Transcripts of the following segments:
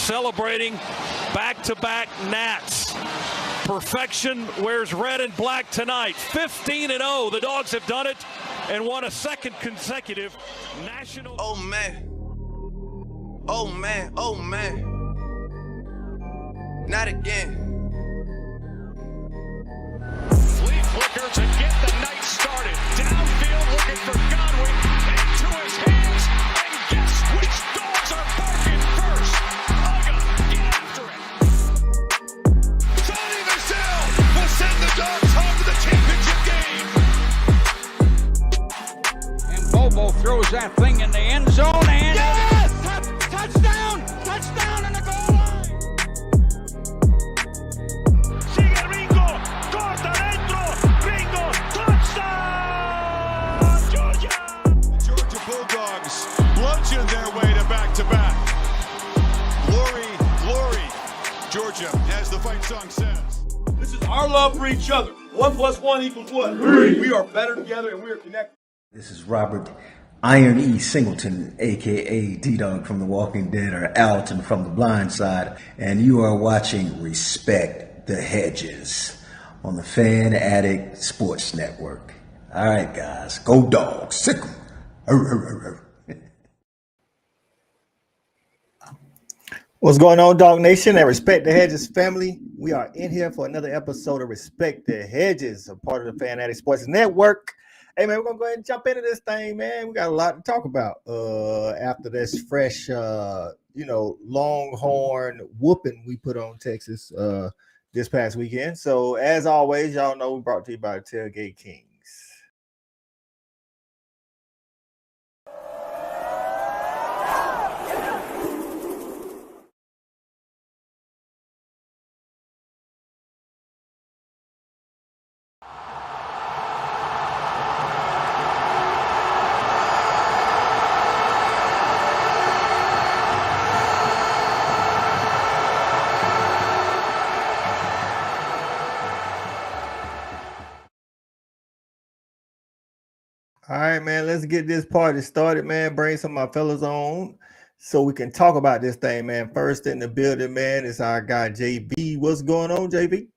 celebrating back-to-back Nats. Perfection wears red and black tonight. 15-0. The Dogs have done it and won a second consecutive national. Oh man. Oh man. Oh man. Not again. Lead flicker to get the night started. Downfield looking for Godwin. Into his hands. And guess which dogs are barking first? Uga, get after it. Sonny Michel will send the Dogs home to the championship game. And Bobo throws that thing in the end zone and Yes! Touchdown! Touchdown in the goal line! Sigue Ringo! Corta dentro! Ringo! Touchdown! Georgia! The Georgia Bulldogs bludgeon their way to back-to-back. Glory, glory, Georgia, as the fight song says. This is our love for each other. 1 + 1 = what? 3. We are better together and we are connected. This is Robert Iron E. Singleton, a.k.a. D-Dog from The Walking Dead, or Alton from The Blind Side, and you are watching Respect the Hedges on the Fan Addict Sports Network. All right, guys, go Dogs, sick 'em. What's going on, Dog Nation and Respect the Hedges family? We are in here for another episode of Respect the Hedges, a part of the Fan Addict Sports Network. Hey, man, we're going to go ahead and jump into this thing, man. We got a lot to talk about after this fresh, Longhorn whooping we put on Texas this past weekend. So, as always, y'all know we brought to you by the Tailgate Kings. All right, man, let's get this party started, man. Bring some of my fellas on so we can talk about this thing, man. First in the building, man, is our guy, JB. What's going on, JB?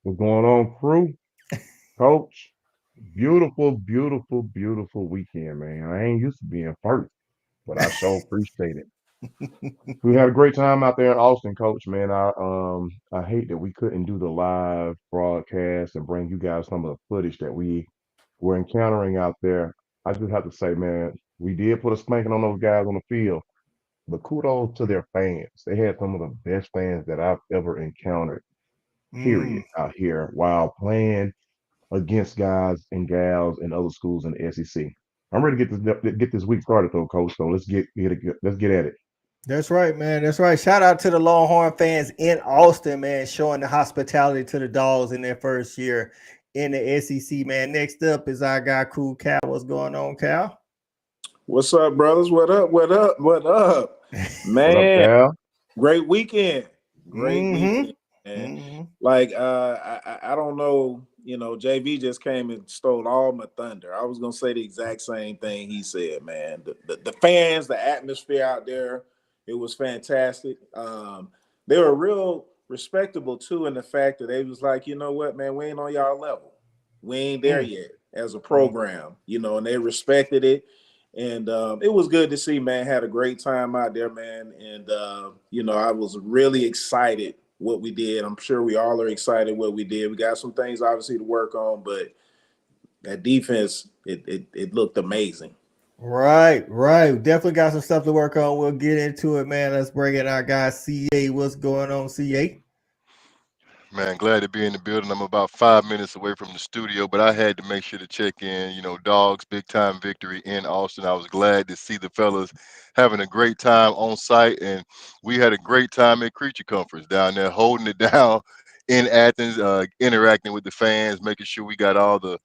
What's going on, crew? Coach, beautiful, beautiful, beautiful weekend, man. I ain't used to being first, but I sure appreciate it. We had a great time out there in Austin, Coach, man. I hate that we couldn't do the live broadcast and bring you guys some of the footage that we were encountering out there. I just have to say, man, we did put a spanking on those guys on the field, but kudos to their fans. They had some of the best fans that I've ever encountered, period, out here while playing against guys and gals in other schools in the SEC. I'm ready to get this week started, though, Coach. So let's get at it. That's right, man. That's right. Shout out to the Longhorn fans in Austin, man, showing the hospitality to the Dogs in their first year in the SEC, man. Next up is our guy, Cool Cal. What's going on, Cal? What's up, brothers? What up? What up? What up? Man, What up, great weekend. Great weekend. Like, I don't know, JV just came and stole all my thunder. I was going to say the exact same thing he said, man. The fans, the atmosphere out there, it was fantastic. They were real respectable, too, in the fact that they was like, you know what, man, we ain't on y'all level. We ain't there yet as a program, and they respected it. And it was good to see, man. Had a great time out there, man. And, I was really excited what we did. I'm sure we all are excited what we did. We got some things, obviously, to work on, but that defense, it looked amazing. Right. Definitely got some stuff to work on. We'll get into it, man. Let's bring in our guy, CA. What's going on, CA? Man, glad to be in the building. I'm about 5 minutes away from the studio, but I had to make sure to check in. Dogs, big time victory in Austin. I was glad to see the fellas having a great time on site, and we had a great time at Creature Conference down there, holding it down in Athens, interacting with the fans, making sure we got all the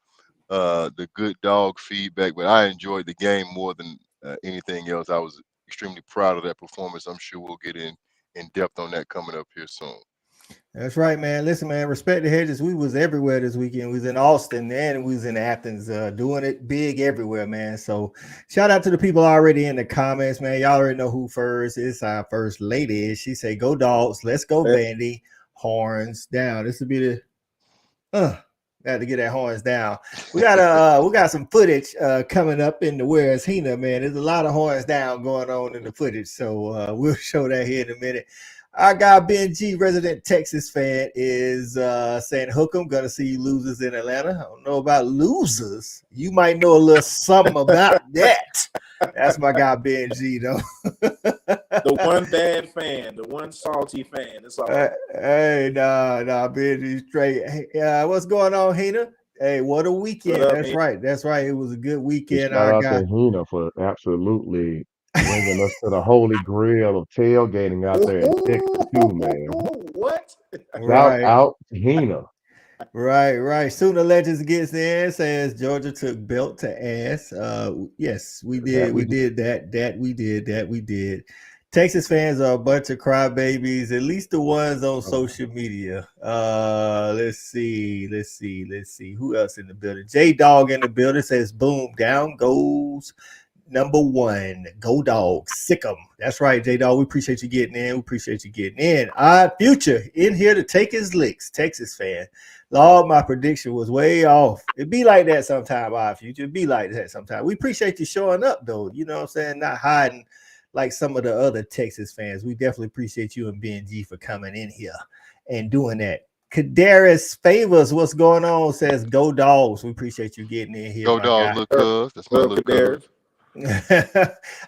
good dog feedback. But I enjoyed the game more than anything else. I was extremely proud of that performance. I'm sure we'll get in depth on that coming up here soon. That's right, man. Listen, man, respect the Hedges. We was everywhere this weekend. We was in Austin and we was in Athens, doing it big everywhere, man. So shout out to the people already in the comments, man. Y'all already know who first. It's our first lady. She say, "Go Dogs, let's go, Vandy, horns down." This will be the got to get that horns down. We got some footage coming up in the Where's Hina, man. There's a lot of horns down going on in the footage, so we'll show that here in a minute. Our guy Ben G, resident Texas fan, is saying, "Hook 'em, gonna see you losers in Atlanta." I don't know about losers. You might know a little something about that. That's my guy Ben G, though. The one bad fan, the one salty fan. That's all. Hey, nah, Ben G straight. Hey, what's going on, Hina? Hey, what a weekend! That's right. It was a good weekend. Shout out to Hina for absolutely bringing us to the holy grail of tailgating out there in Texas too, man. What? Shout out to Hina. Right. Sooner Legends gets in, says Georgia took belt to ass. Yes, we did. We did that. We did. Texas fans are a bunch of crybabies, at least the ones on social media. Let's see. Who else in the building? J Dog in the building says, "Boom, down goes number one. Go Dogs. Sick 'em." That's right, J Dog. We appreciate you getting in. Odd Future in here to take his licks. Texas fan. Lord, my prediction was way off. It be like that sometime, Odd Future. It be like that sometime. We appreciate you showing up, though. You know what I'm saying? Not hiding like some of the other Texas fans. We definitely appreciate you and BNG for coming in here and doing that. Kadaris Favors, what's going on? Says, "Go Dogs." We appreciate you getting in here. Go Dogs, look cuz. That's my look cuz.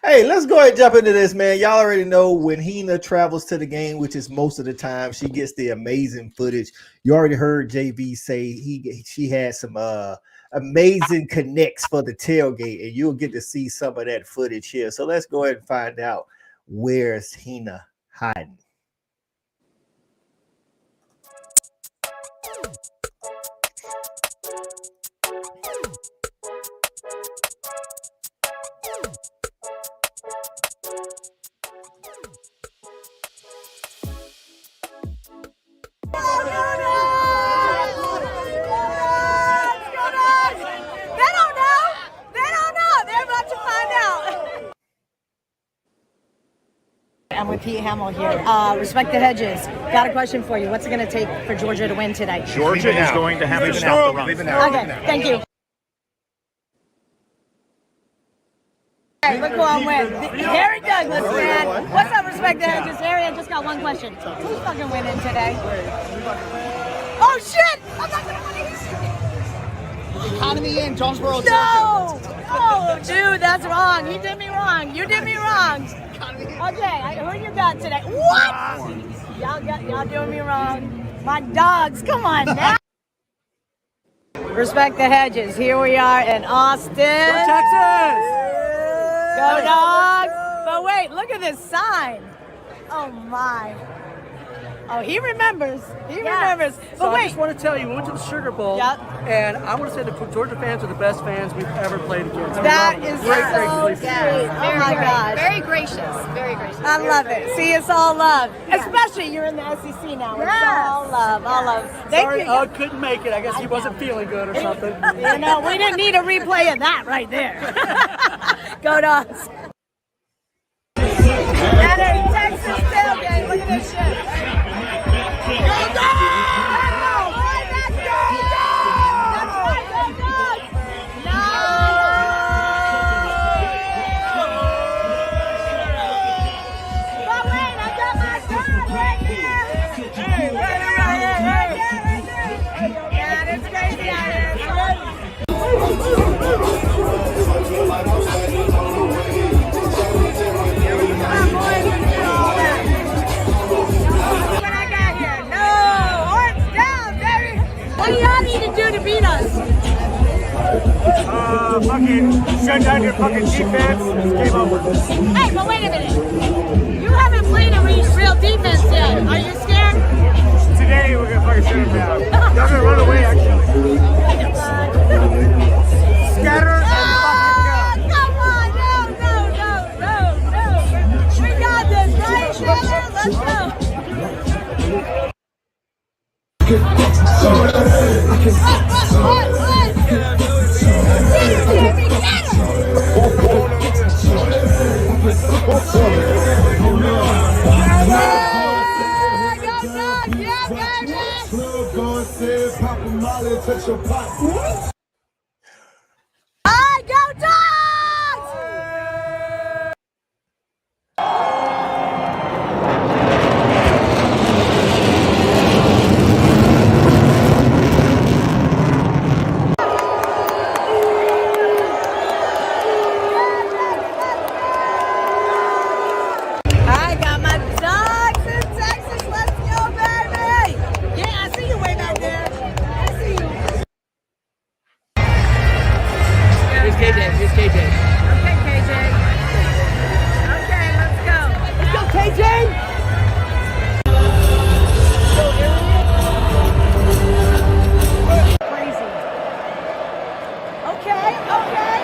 Hey, let's go ahead and jump into this, man. Y'all already know when Hina travels to the game, which is most of the time, she gets the amazing footage. You already heard JV say she had some amazing connects for the tailgate, and you'll get to see some of that footage here. So let's go ahead and find out where's Hina hiding. I'm with Pete Hamill here. Respect the Hedges. Got a question for you. What's it going to take for Georgia to win today? Georgia is going to have to stop the run. Okay, thank you. Hey, look who I'm with. Harry Douglas, man. What's up, Respect the Hedges? Harry, I just got one question. Who's fucking winning today? Oh, shit! I'm not going to win. Economy in Jonesboro, Georgia. No! Oh, dude, that's wrong. You did me wrong. Okay, who you got today? What? Y'all doing me wrong. My dogs, come on now. Respect the Hedges. Here we are in Austin. Go Texas! Go Dogs. But wait, look at this sign. Oh my. Oh, he remembers. He remembers. But So wait. I just want to tell you, we went to the Sugar Bowl, and I want to say the Georgia fans are the best fans we've ever played against. That is great so sweet. sweet. Oh my gosh. Very gracious. Very gracious. I love it. See, it's all love. Especially you're in the SEC now. It's all love. All love. Thank Sorry, you. couldn't make it. I guess he wasn't feeling good or something. You know, we didn't need a replay of that right there. Go Dogs. That is Texas tailgate. Look at this shit. Go Dogs! Let's go! That's right, go Dogs! No! But wait, I got my dog right here. Hey, right there. Yeah, it's crazy out What do y'all need to do to beat us? Fucking shut down your fucking defense. Game over. Hey, but wait a minute. You haven't played a real defense yet. Are you scared? Today we're gonna fucking shut him down. They're gonna run away actually. Scatter and fucking go. Come on, no. We got this, right, Shannon? Let's go. I go Dogs! I got my dogs in Texas. Let's go, baby! Yeah, I see you way back there. I see you. Here's KJ. Here's KJ. Okay, KJ. Okay, let's go. Let's go, KJ. Crazy. Okay, okay.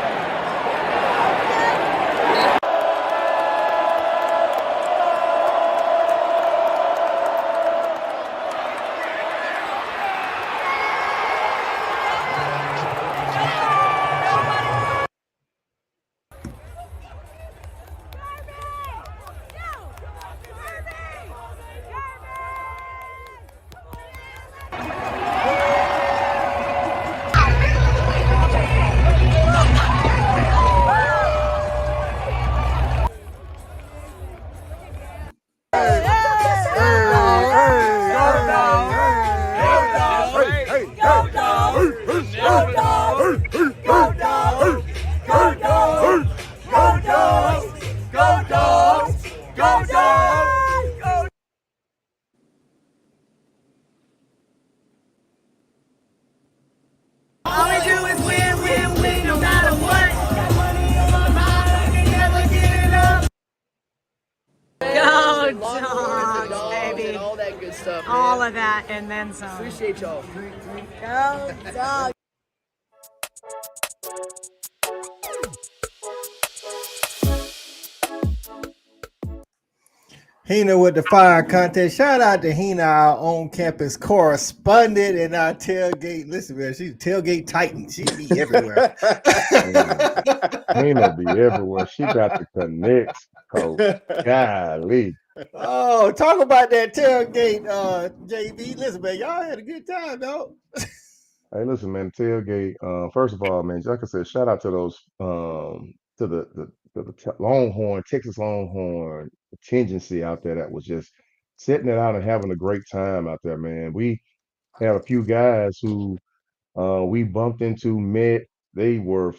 All we do is win, win, win, no matter what. Got money on my mind, I can never get enough. Go Dogs, baby. And all that good stuff, man. All of that and then some. Appreciate y'all. Go Dogs. Hina with the fire contest. Shout out to Hina, our own campus correspondent and our tailgate. Listen, man, she's a tailgate titan. She be everywhere. Hina be everywhere. She got the connects, coach. Golly. Oh, talk about that tailgate, JB. Listen, man, y'all had a good time, though. Hey, listen, man, tailgate. First of all, man, like I said, shout out to those to the Longhorn, Texas Longhorn contingency out there that was just sitting it out and having a great time out there, man. We had a few guys who we bumped into, met. They were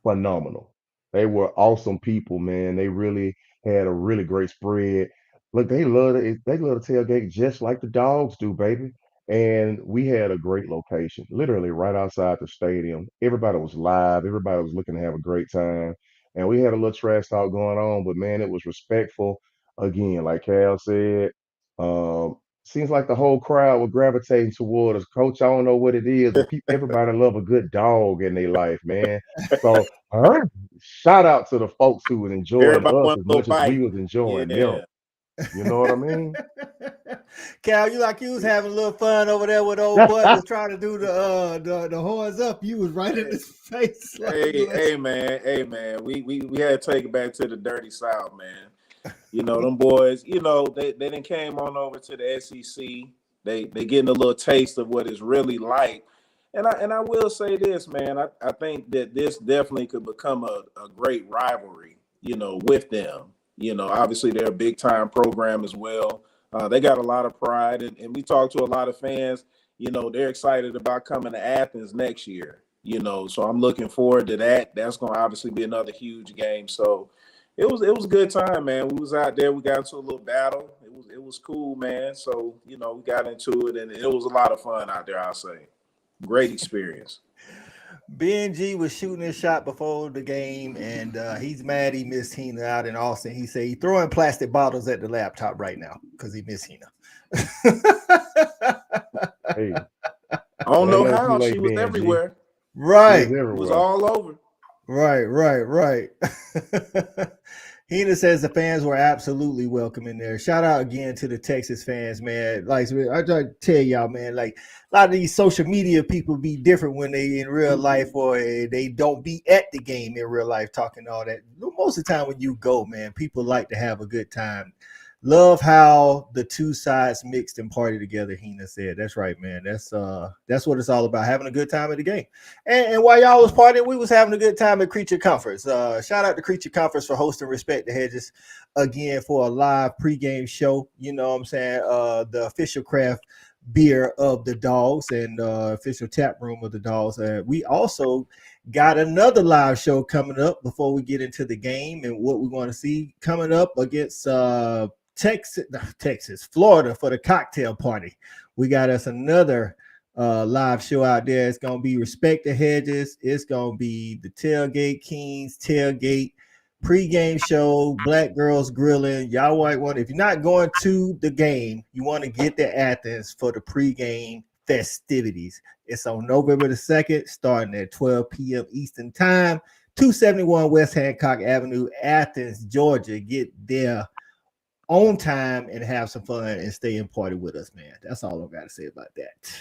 phenomenal. They were awesome people, man. They really had a really great spread. Look, they love they love the tailgate just like the dogs do, baby. And we had a great location, literally right outside the stadium. Everybody was live. Everybody was looking to have a great time. And we had a little trash talk going on, but man, it was respectful. Again, like Cal said, seems like the whole crowd was gravitating toward us. Coach, I don't know what it is, but everybody love a good dog in their life, man. So shout out to the folks who was enjoying Everybody us want as a little much as bite. we was enjoying Yeah. them. You know what I mean? Cal, you was having a little fun over there with old boy was trying to do the horns up. You was right in his face. Hey man. We had to take it back to the dirty South, man. You know, them boys, you know, they done came on over to the SEC. They getting a little taste of what it's really like. And I will say this, man. I think that this definitely could become a great rivalry, you know, with them. You know, obviously they're a big time program as well. They got a lot of pride, and we talk to a lot of fans. You know, they're excited about coming to Athens next year. You know, so I'm looking forward to that. That's going to obviously be another huge game. So it was a good time, man. We was out there. We got into a little battle. It was cool, man. So you know, we got into it, and it was a lot of fun out there. I'll say, great experience. BNG was shooting his shot before the game, and he's mad he missed Hina out in Austin. He said he's throwing plastic bottles at the laptop right now because he missed Hina. Hey, I don't know how she was everywhere. Right. It was all over. Right. Hina says the fans were absolutely welcome in there. Shout out again to the Texas fans, man. Like I try to tell y'all, man, like a lot of these social media people be different when they in real life or they don't be at the game in real life talking all that. Most of the time when you go, man, people like to have a good time. Love how the two sides mixed and party together, Hina said. That's right, man. That's what it's all about, having a good time at the game. And while y'all was partying, we was having a good time at Creature Comforts. Shout out to Creature Comforts for hosting Respect the Hedges again for a live pregame show. You know what I'm saying? The official craft beer of the Dogs and official tap room of the Dogs. We also got another live show coming up before we get into the game and what we want to see coming up against Florida for the cocktail party. We got us another live show out there. It's gonna be Respect the Hedges. It's gonna be the Tailgate Kings tailgate pregame show. Black girls grilling. Y'all might want, if you're not going to the game, you want to get to Athens for the pregame festivities. It's on November the 2nd, starting at 12 p.m. Eastern Time, 271 West Hancock Avenue, Athens, Georgia. Get there on time and have some fun and stay and party with us, man. That's all I've got to say about that.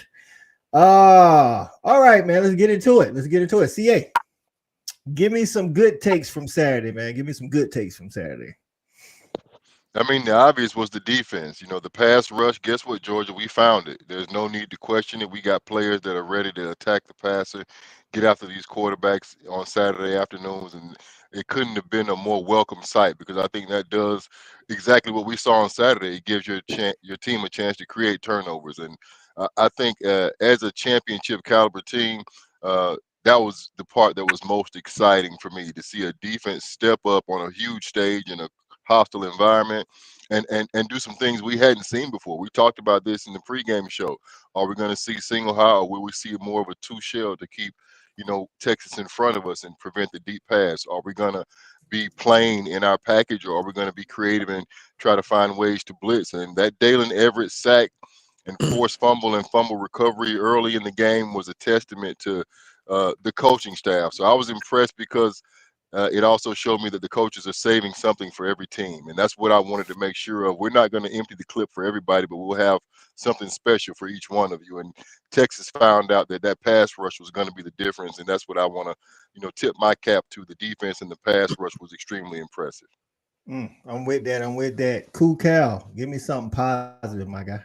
All right, man. Let's get into it. CA, give me some good takes from Saturday, man. Give me some good takes from Saturday. I mean, the obvious was the defense. You know, the pass rush. Guess what, Georgia? We found it. There's no need to question it. We got players that are ready to attack the passer, get after these quarterbacks on Saturday afternoons, and it couldn't have been a more welcome sight because I think that does exactly what we saw on Saturday. It gives your team a chance to create turnovers, and I think as a championship caliber team, that was the part that was most exciting for me, to see a defense step up on a huge stage in a hostile environment and do some things we hadn't seen before. We talked about this in the pregame show. Are we going to see single high, or will we see more of a two shell to keep, Texas in front of us and prevent the deep pass? Are we going to be plain in our package, or are we going to be creative and try to find ways to blitz? And that Dalen Everett sack and forced fumble and fumble recovery early in the game was a testament to the coaching staff. So I was impressed because it also showed me that the coaches are saving something for every team. And that's what I wanted to make sure of. We're not going to empty the clip for everybody, but we'll have something special for each one of you. And Texas found out that pass rush was going to be the difference. And that's what I want to, tip my cap to. The defense and the pass rush was extremely impressive. I'm with that. Cool Cal, give me something positive, my guy.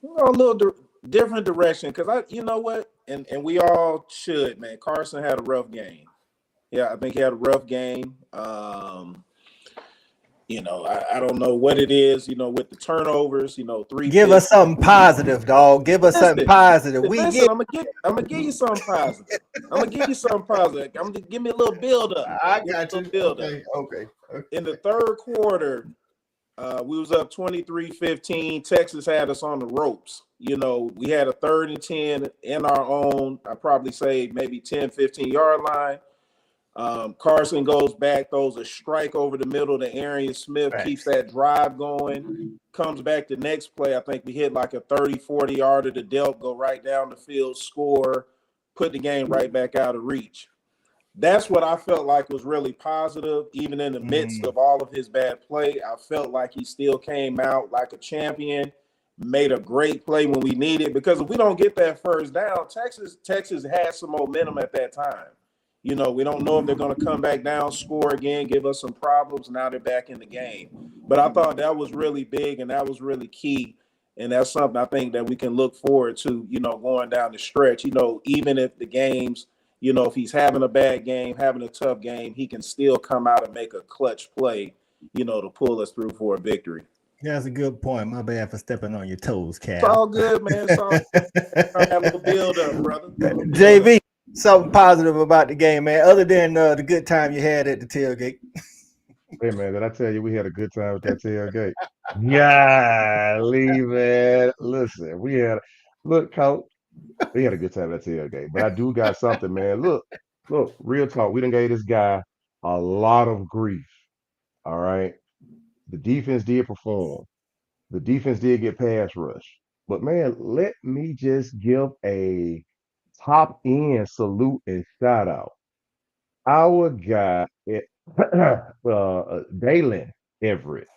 A little different direction, because you know what, and we all should, man. Carson had a rough game. Yeah, I think he had a rough game. I don't know what it is, with the turnovers, 3. Give us something positive, dog. Give us something positive. I'm gonna give you something positive. Give me a little build up. I got you. Okay. In the third quarter, we was up 23-15. Texas had us on the ropes. We had a 3rd and 10 in our own, I probably say maybe 10, 15-yard line. Carson goes back, throws a strike over the middle to Arian Smith, keeps that drive going, comes back the next play. I think we hit like a 30, 40-yarder to Delp, go right down the field, score, put the game right back out of reach. That's what I felt like was really positive. Even in the midst of all of his bad play, I felt like he still came out like a champion, made a great play when we needed, because if we don't get that first down, Texas had some momentum at that time. We don't know if they're going to come back down, score again, give us some problems. Now they're back in the game. But I thought that was really big and that was really key. And that's something I think that we can look forward to, going down the stretch. Even if the games, if he's having a bad game, having a tough game, he can still come out and make a clutch play, to pull us through for a victory. Yeah, that's a good point. My bad for stepping on your toes, Cal. It's all good, man. It's all good. I have a little build up, brother. JV, something positive about the game, man, other than the good time you had at the tailgate. Hey, man, did I tell you we had a good time with that tailgate? Golly, man. Listen, Coach, we had a good time at that tailgate. But I do got something, man. Look, real talk. We done gave this guy a lot of grief. All right. The defense did perform. The defense did get pass rush. But, man, let me just give a top end salute and shout out. Our guy at Dalen Everett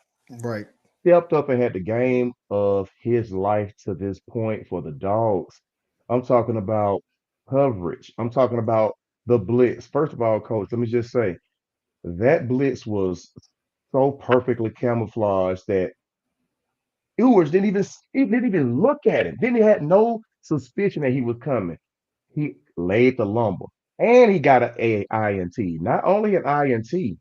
Right. stepped up and had the game of his life to this point for the Dogs. I'm talking about coverage. I'm talking about the blitz. First of all, coach, let me just say that blitz was so perfectly camouflaged that Ewers didn't even look at him. Then he had no suspicion that he was coming. He laid the lumber, and he got INT. Not only an INT,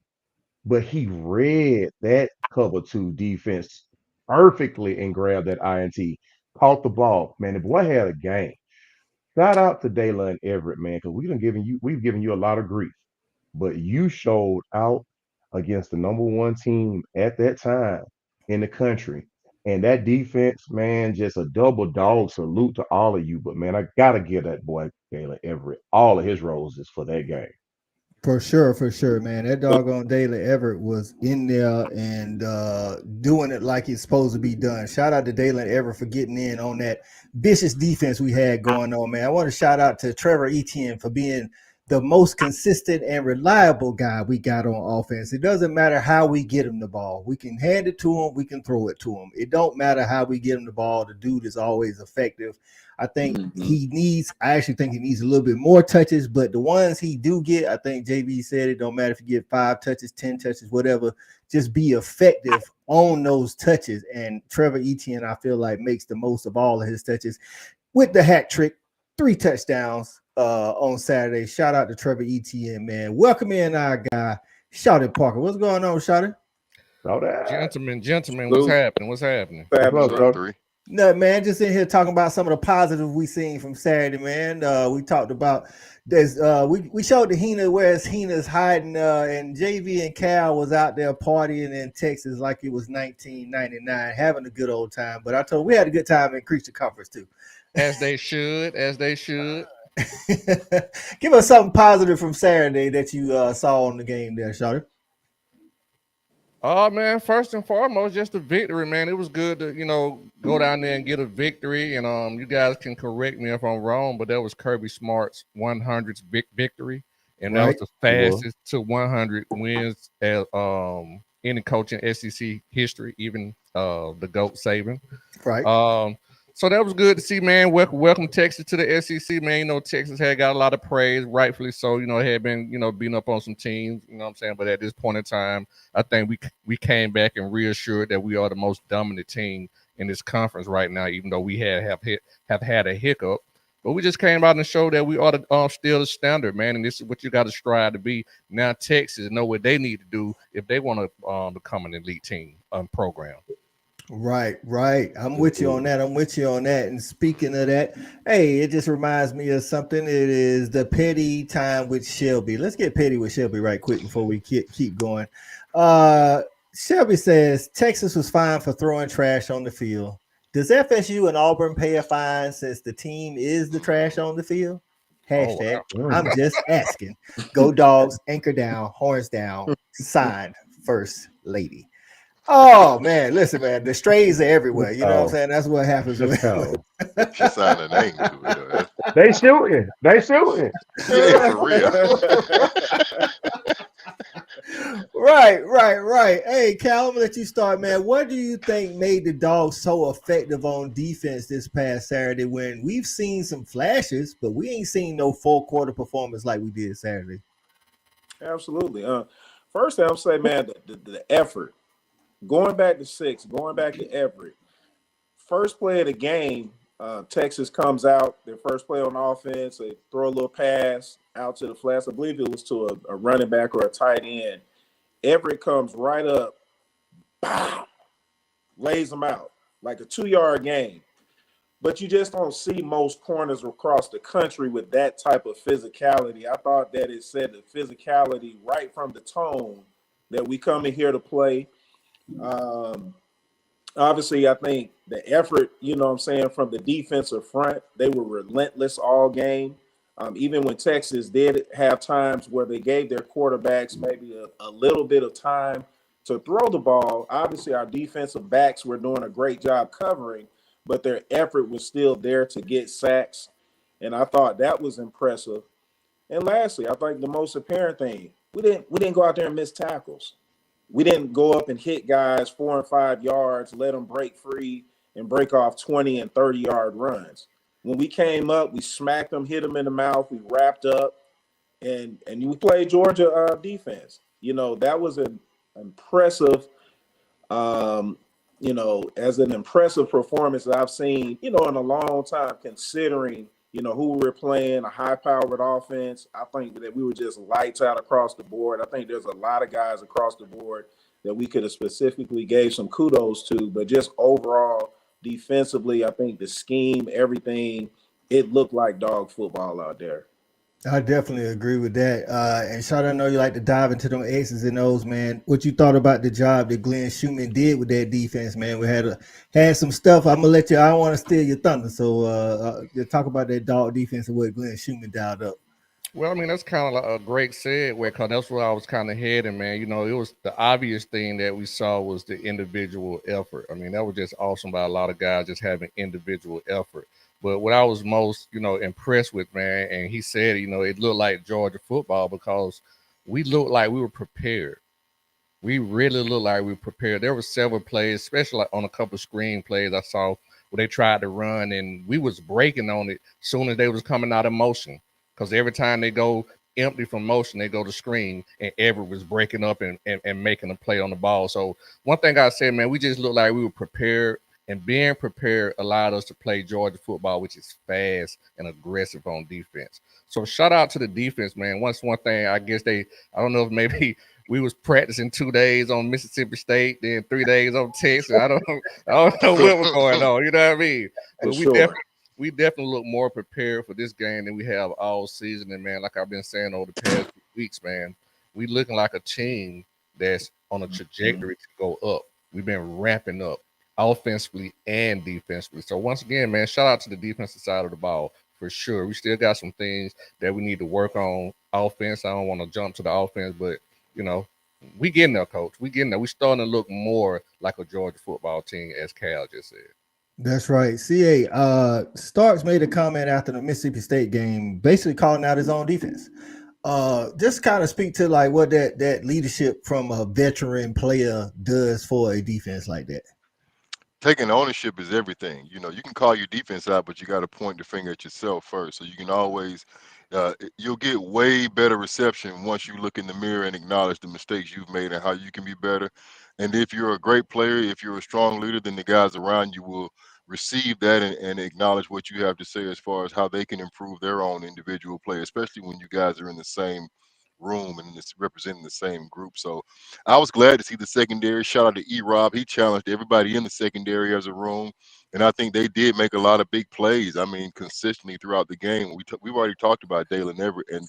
but he read that cover two defense perfectly and grabbed that INT. Caught the ball, man. The boy had a game. Shout out to Dalen Everett, man, because we've given you a lot of grief, but you showed out against the number one team at that time in the country. And that defense, man, just a double dog salute to all of you. But man, I gotta give that boy Dalen Everett all of his roses for that game. For sure, man. That doggone Daily Everett was in there and doing it like it's supposed to be done. Shout out to Dalen Everett for getting in on that vicious defense we had going on, man. I want to shout out to Trevor Etienne for being the most consistent and reliable guy we got on offense. It doesn't matter how we get him the ball. We can hand it to him. We can throw it to him. It don't matter how we get him the ball. The dude is always effective. I think I actually think he needs a little bit more touches, but the ones he do get, I think JV said it don't matter if you get 5 touches, 10 touches, whatever, just be effective on those touches. And Trevor Etienne, I feel like, makes the most of all of his touches with the hat trick, 3 touchdowns on Saturday. Shout out to Trevor Etienne, man. Welcome in our guy, Shawty Parker. What's going on, Shawty? Gentlemen, what's happening? What's happening? No, man, just in here talking about some of the positive we seen from Saturday, man. We talked about this. We showed the Hina where Hina's hiding, and JV and Cal was out there partying in Texas like it was 1999, having a good old time. But I told we had a good time in Creature Conference too. As they should. Give us something positive from Saturday that you saw on the game there, Shawty. Oh man, first and foremost, just a victory, man. It was good to, go down there and get a victory. And you guys can correct me if I'm wrong, but that was Kirby Smart's 100th victory. And that was the fastest to 100 wins as any coach in SEC history, even the GOAT Saban. Right. So that was good to see, man. Welcome Texas to the SEC, man. Texas had got a lot of praise, rightfully so. It had been, beating up on some teams, you know what I'm saying? But at this point in time, I think we came back and reassured that we are the most dominant team in this conference right now, even though we have had a hiccup. But we just came out and showed that we are still the standard, man. And this is what you got to strive to be. Now Texas know what they need to do if they want to become an elite team program. Right. I'm with you on that. And speaking of that, hey, it just reminds me of something. It is the petty time with Shelby. Let's get petty with Shelby right quick before we keep going. Shelby says Texas was fined for throwing trash on the field. Does FSU and Auburn pay a fine since the team is the trash on the field? Hashtag. I'm just asking. Go Dogs, anchor down, horns down, signed First Lady. Oh man, listen, man, the strays are everywhere. You know what I'm saying? That's what happens. She signed a name to it. They shooting. Yeah, for real. Right. Hey, Cal, I'm gonna let you start, man. What do you think made the Dogs so effective on defense this past Saturday when we've seen some flashes, but we ain't seen no full quarter performance like we did Saturday? Absolutely. First thing I'm saying, man, the effort. Going back to 6, going back to Everett. First play of the game, Texas comes out, their first play on offense, they throw a little pass out to the flats. I believe it was to a running back or a tight end. Everett comes right up, bow, lays them out like a 2-yard gain. But you just don't see most corners across the country with that type of physicality. I thought that it said the physicality right from the tone that we come in here to play. Obviously, I think the effort, from the defensive front, they were relentless all game. Even when Texas did have times where they gave their quarterbacks maybe a little bit of time to throw the ball, obviously our defensive backs were doing a great job covering, but their effort was still there to get sacks. And I thought that was impressive. And lastly, I think the most apparent thing, we didn't go out there and miss tackles. We didn't go up and hit guys 4 and 5 yards, let them break free and break off 20 and 30-yard runs. When we came up, we smacked them, hit them in the mouth, we wrapped up, and we played Georgia defense. That was an impressive, as an impressive performance that I've seen, in a long time, considering, who we're playing, a high-powered offense. I think that we were just lights out across the board. I think there's a lot of guys across the board that we could have specifically gave some kudos to, but just overall, defensively, I think the scheme, everything, it looked like dog football out there. I definitely agree with that. And Shad, I know you like to dive into them X's and O's, man. What you thought about the job that Glenn Schumann did with that defense, man? We had some stuff. I'm gonna let you. I don't want to steal your thunder, so talk about that dog defense and what Glenn Schumann dialed up. Well, I mean, that's kind of like a great segue because that's where I was kind of heading, man. It was the obvious thing that we saw was the individual effort. I mean, that was just awesome by a lot of guys just having individual effort. But what I was most, impressed with, man, and he said, it looked like Georgia football because we looked like we were prepared. We really looked like we were prepared. There were several plays, especially like on a couple of screen plays I saw where they tried to run, and we was breaking on it as soon as they was coming out of motion. Because every time they go empty from motion, they go to screen, and Everett was breaking up and making a play on the ball. So one thing I said, man, we just looked like we were prepared, and being prepared allowed us to play Georgia football, which is fast and aggressive on defense. So shout out to the defense, man. One thing, I guess I don't know if maybe we was practicing 2 days on Mississippi State, then 3 days on Texas. I don't know what was going on. You know what I mean? But we definitely look more prepared for this game than we have all season. And, man, like I've been saying over the past weeks, man, we looking like a team that's on a trajectory to go up. We've been ramping up offensively and defensively. So, once again, man, shout out to the defensive side of the ball for sure. We still got some things that we need to work on offense. I don't want to jump to the offense, but, we getting there, Coach. We getting there. We starting to look more like a Georgia football team, as Cal just said. That's right. CA Starks made a comment after the Mississippi State game, basically calling out his own defense. Just kind of speak to like what that leadership from a veteran player does for a defense like that. Taking ownership is everything. You can call your defense out, but you got to point the finger at yourself first. So you can always, you'll get way better reception once you look in the mirror and acknowledge the mistakes you've made and how you can be better. And if you're a great player, if you're a strong leader, then the guys around you will receive that and acknowledge what you have to say as far as how they can improve their own individual play, especially when you guys are in the same room and it's representing the same group. So I was glad to see the secondary. Shout out to E-Rob. He challenged everybody in the secondary as a room. And I think they did make a lot of big plays. I mean, consistently throughout the game. We've already talked about Dalen Everett and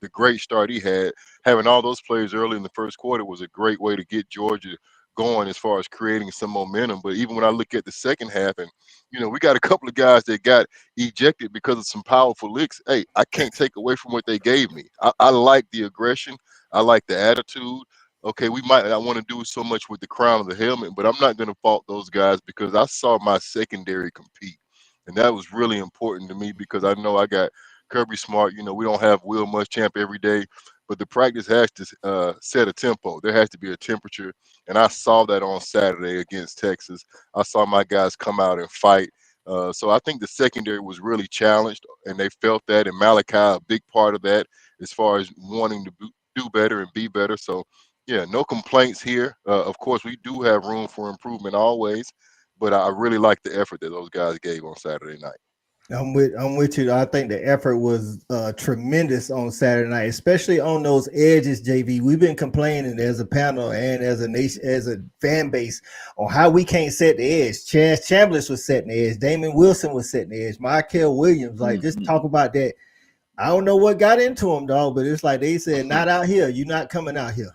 the great start he had. Having all those plays early in the first quarter was a great way to get Georgia going as far as creating some momentum. But even when I look at the second half, and we got a couple of guys that got ejected because of some powerful licks. Hey, I can't take away from what they gave me. I like the aggression. I like the attitude. Okay, we might not want to do so much with the crown of the helmet, but I'm not going to fault those guys because I saw my secondary compete. And that was really important to me because I know I got Kirby Smart. We don't have Will Muschamp every day, but the practice has to set a tempo. There has to be a temperature. And I saw that on Saturday against Texas. I saw my guys come out and fight. So I think the secondary was really challenged, and they felt that. And Malachi, a big part of that, as far as wanting to do better and be better. So, yeah, no complaints here. Of course, we do have room for improvement always, but I really like the effort that those guys gave on Saturday night. I'm with you. I think the effort was tremendous on Saturday night, especially on those edges, JV. We've been complaining as a panel and as a nation, as a fan base, on how we can't set the edge. Chaz Chambliss was setting the edge. Damon Wilson was setting the edge. Michael Williams, just talk about that. I don't know what got into him, dog, but it's like they said, not out here. You're not coming out here.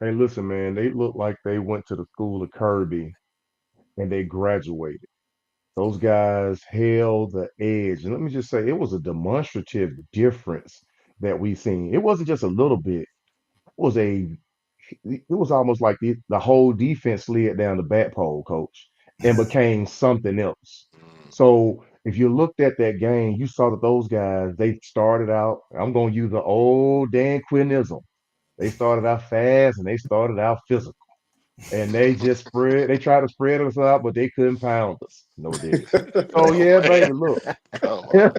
Hey, listen, man, they look like they went to the school of Kirby and they graduated. Those guys held the edge. And let me just say, it was a demonstrative difference that we seen. It wasn't just a little bit. It was almost like the whole defense slid down the bat pole, Coach, and became something else. So if you looked at that game, you saw that those guys, they started out, I'm going to use the old Dan Quinnism. They started out fast and they started out physical. And they tried to spread us out, but they couldn't pound us. No dig. So Oh yeah, man, baby, look. come on.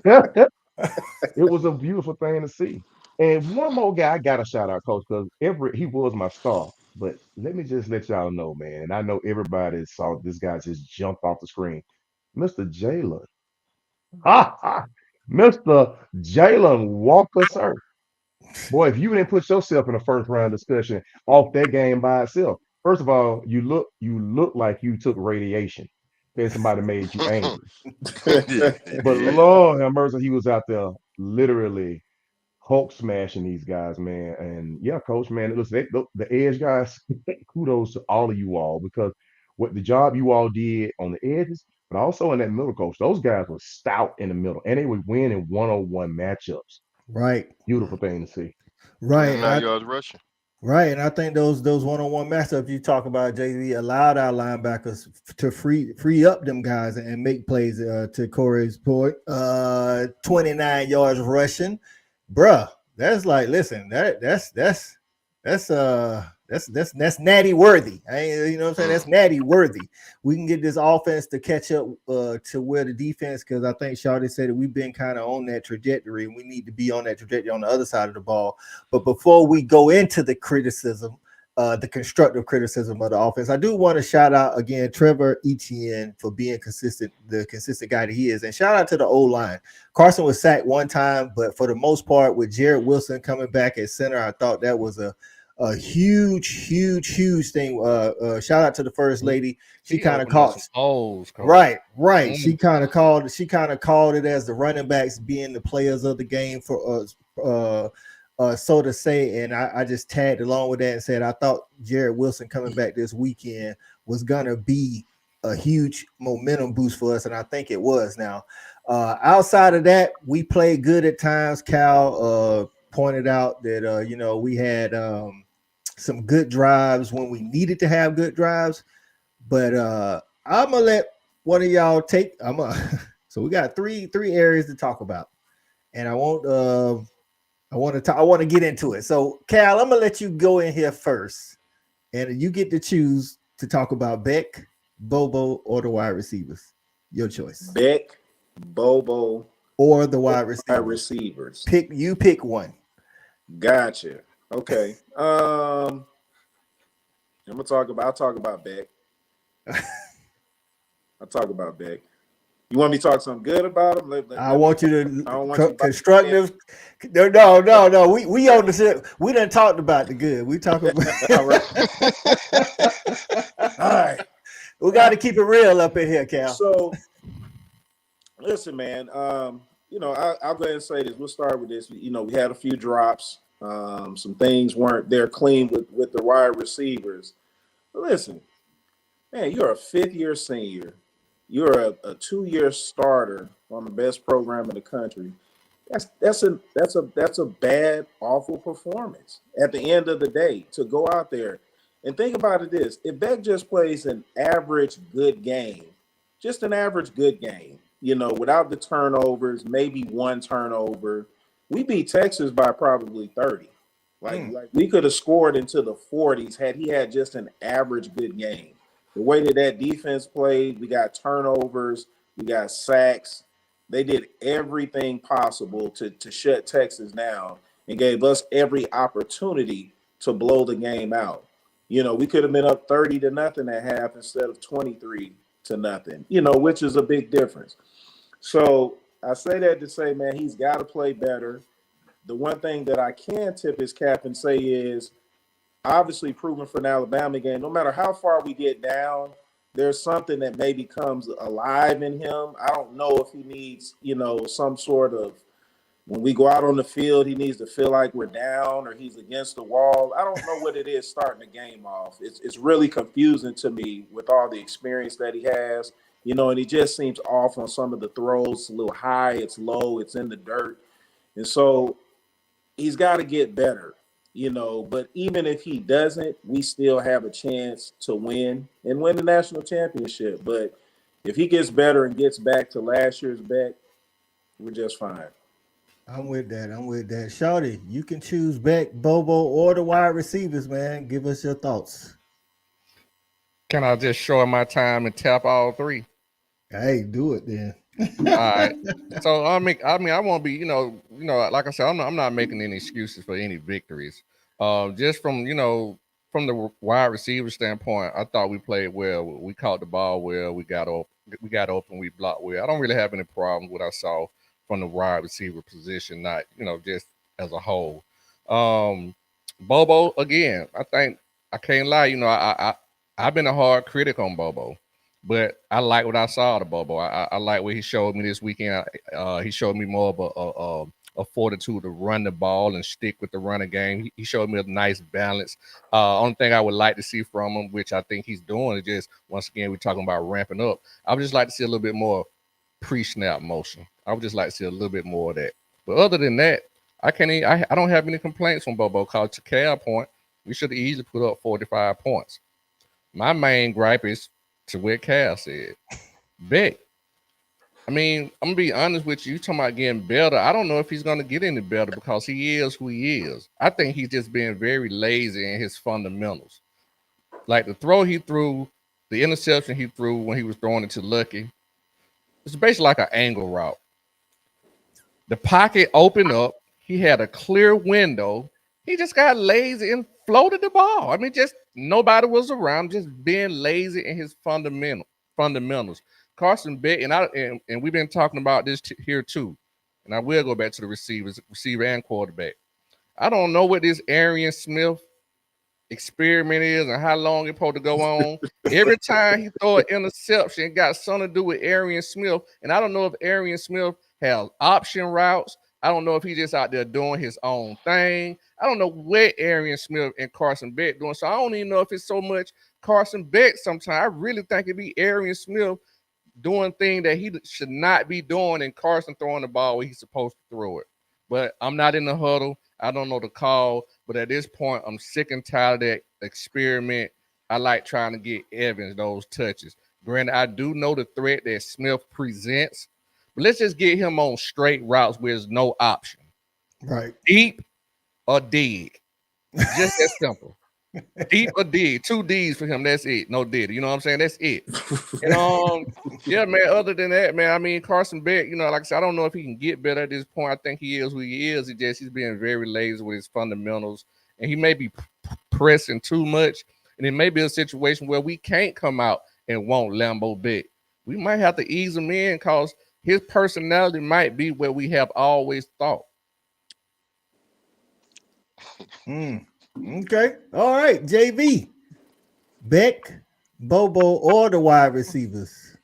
It was a beautiful thing to see. And one more guy I gotta shout out, coach, because he was my star. But let me just let y'all know, man. And I know everybody saw this guy just jump off the screen. Mr. Jalen. Ha ha. Mr. Jalen Walker, sir. Boy, if you didn't put yourself in a first round discussion off that game by itself, first of all, you look like you took radiation and somebody made you angry. Yeah, But yeah. Lord have mercy, he was out there literally Hulk smashing these guys, man. And yeah, coach, man, listen, the edge guys, kudos to all of you all because what the job you all did on the edges, but also in that middle, coach, those guys were stout in the middle and they would win in one-on-one matchups. Right. Beautiful thing to see. Right. 29 yards rushing. Right, and I think those one-on-one matchups you talk about, JV, allowed our linebackers to free up them guys and make plays. To Corey's point, 29 yards rushing, bruh. That's like, listen, that's natty worthy. You know what I'm saying? That's natty worthy. We can get this offense to catch up to where the defense, because I think Shawty said that we've been kind of on that trajectory, and we need to be on that trajectory on the other side of the ball. But before we go into the criticism, the constructive criticism of the offense, I do want to shout out again Trevor Etienne for being consistent, the consistent guy that he is, and shout out to the O-line. Carson was sacked one time, but for the most part, with Jared Wilson coming back at center, I thought that was a huge thing. Shout out to the first lady. She kind of called right. She kind of called it as the running backs being the players of the game for us, so to say. And I just tagged along with that and said I thought Jared Wilson coming back this weekend was gonna be a huge momentum boost for us, and I think it was. Now, outside of that, we played good at times. Cal pointed out that we had some good drives when we needed to have good drives, but I'm gonna let one of y'all take. So we got three areas to talk about, and I want to get into it. So Cal, I'm gonna let you go in here first, and you get to choose to talk about Beck, Bobo, or the wide receivers. Your choice. Beck, Bobo, or the wide receivers. Pick one. Gotcha. Okay. I'll talk about Beck. I'll talk about Beck. You want me to talk something good about him? I want you to constructive. No. We on the ship. We done talked about the good. We talking about all right. All right. We got to keep it real up in here, Cal. So listen, man. I'll go ahead and say this. We'll start with this. We had a few drops. Some things weren't there clean with the wide receivers. But listen, man, you're a fifth-year senior. You're a 2-year starter on the best program in the country. That's a bad, awful performance at the end of the day to go out there. And think about it this. If Beck just plays an average good game, just an average good game, without the turnovers, maybe one turnover, we beat Texas by probably 30. Like we could have scored into the 40s had he had just an average good game. The way that defense played, we got turnovers, we got sacks. They did everything possible to shut Texas down and gave us every opportunity to blow the game out. We could have been up 30-0 at half instead of 23-0, which is a big difference. So I say that to say, man, he's got to play better. The one thing that I can tip his cap and say is, obviously proven for an Alabama game, no matter how far we get down, there's something that maybe comes alive in him. I don't know if he needs, some sort of, when we go out on the field, he needs to feel like we're down or he's against the wall. I don't know what it is starting the game off. It's really confusing to me with all the experience that he has, and he just seems off on some of the throws. It's a little high, it's low, it's in the dirt. And so he's got to get better. But even if he doesn't, we still have a chance to win the national championship. But if he gets better and gets back to last year's Beck, we're just fine. I'm with that. Shawty, you can choose Beck, Bobo, or the wide receivers, man. Give us your thoughts. Can I just show my time and tap all three? Hey, do it then. All right. So I won't be, like I said, I'm not making any excuses for any victories. Just from the wide receiver standpoint, I thought we played well. We caught the ball well. We got open. We blocked well. I don't really have any problem with what I saw from the wide receiver position. Not, just as a whole. Bobo again. I think I can't lie. I've been a hard critic on Bobo. But I like what I saw of Bobo. I like what he showed me this weekend. He showed me more of a fortitude to run the ball and stick with the running game. He showed me a nice balance. Only thing I would like to see from him, which I think he's doing, is just, once again, we're talking about ramping up. I would just like to see a little bit more pre-snap motion. I would just like to see a little bit more of that. But other than that, I don't have any complaints from Bobo. Because to Cal point, we should have easily put up 45 points. My main gripe is to what Cal said. Beck. I mean, I'm gonna be honest with you. You talking about getting better. I don't know if he's gonna get any better because he is who he is. I think he's just being very lazy in his fundamentals. Like the throw he threw, the interception he threw when he was throwing it to Lucky, it's basically like an angle route. The pocket opened up. He had a clear window. He just got lazy and floated the ball. I mean, just nobody was around, just being lazy in his fundamentals. Carson Beck, and we've been talking about this here too. And I will go back to the receiver and quarterback. I don't know what this Arian Smith experiment is and how long it's supposed to go on. Every time he throw an interception, it got something to do with Arian Smith. And I don't know if Arian Smith has option routes. I don't know if he's just out there doing his own thing. I don't know what Arian Smith and Carson Beck doing. So I don't even know if it's so much Carson Beck sometimes. I really think it'd be Arian Smith doing things that he should not be doing and Carson throwing the ball where he's supposed to throw it. But I'm not in the huddle. I don't know the call. But at this point, I'm sick and tired of that experiment. I like trying to get Evans those touches. Granted, I do know the threat that Smith presents. But let's just get him on straight routes where there's no option. Right. Deep or dig. Just that simple. Deep or dig. 2 D's for him. That's it. No did. You know what I'm saying? That's it. And yeah, man. Other than that, man, I mean, Carson Beck, like I said, I don't know if he can get better at this point. I think he is who he is. He's being very lazy with his fundamentals. And he may be pressing too much. And it may be a situation where we can't come out and want Lambeau Beck. We might have to ease him in because his personality might be where we have always thought. Okay. All right. JV. Beck, Bobo, or the wide receivers.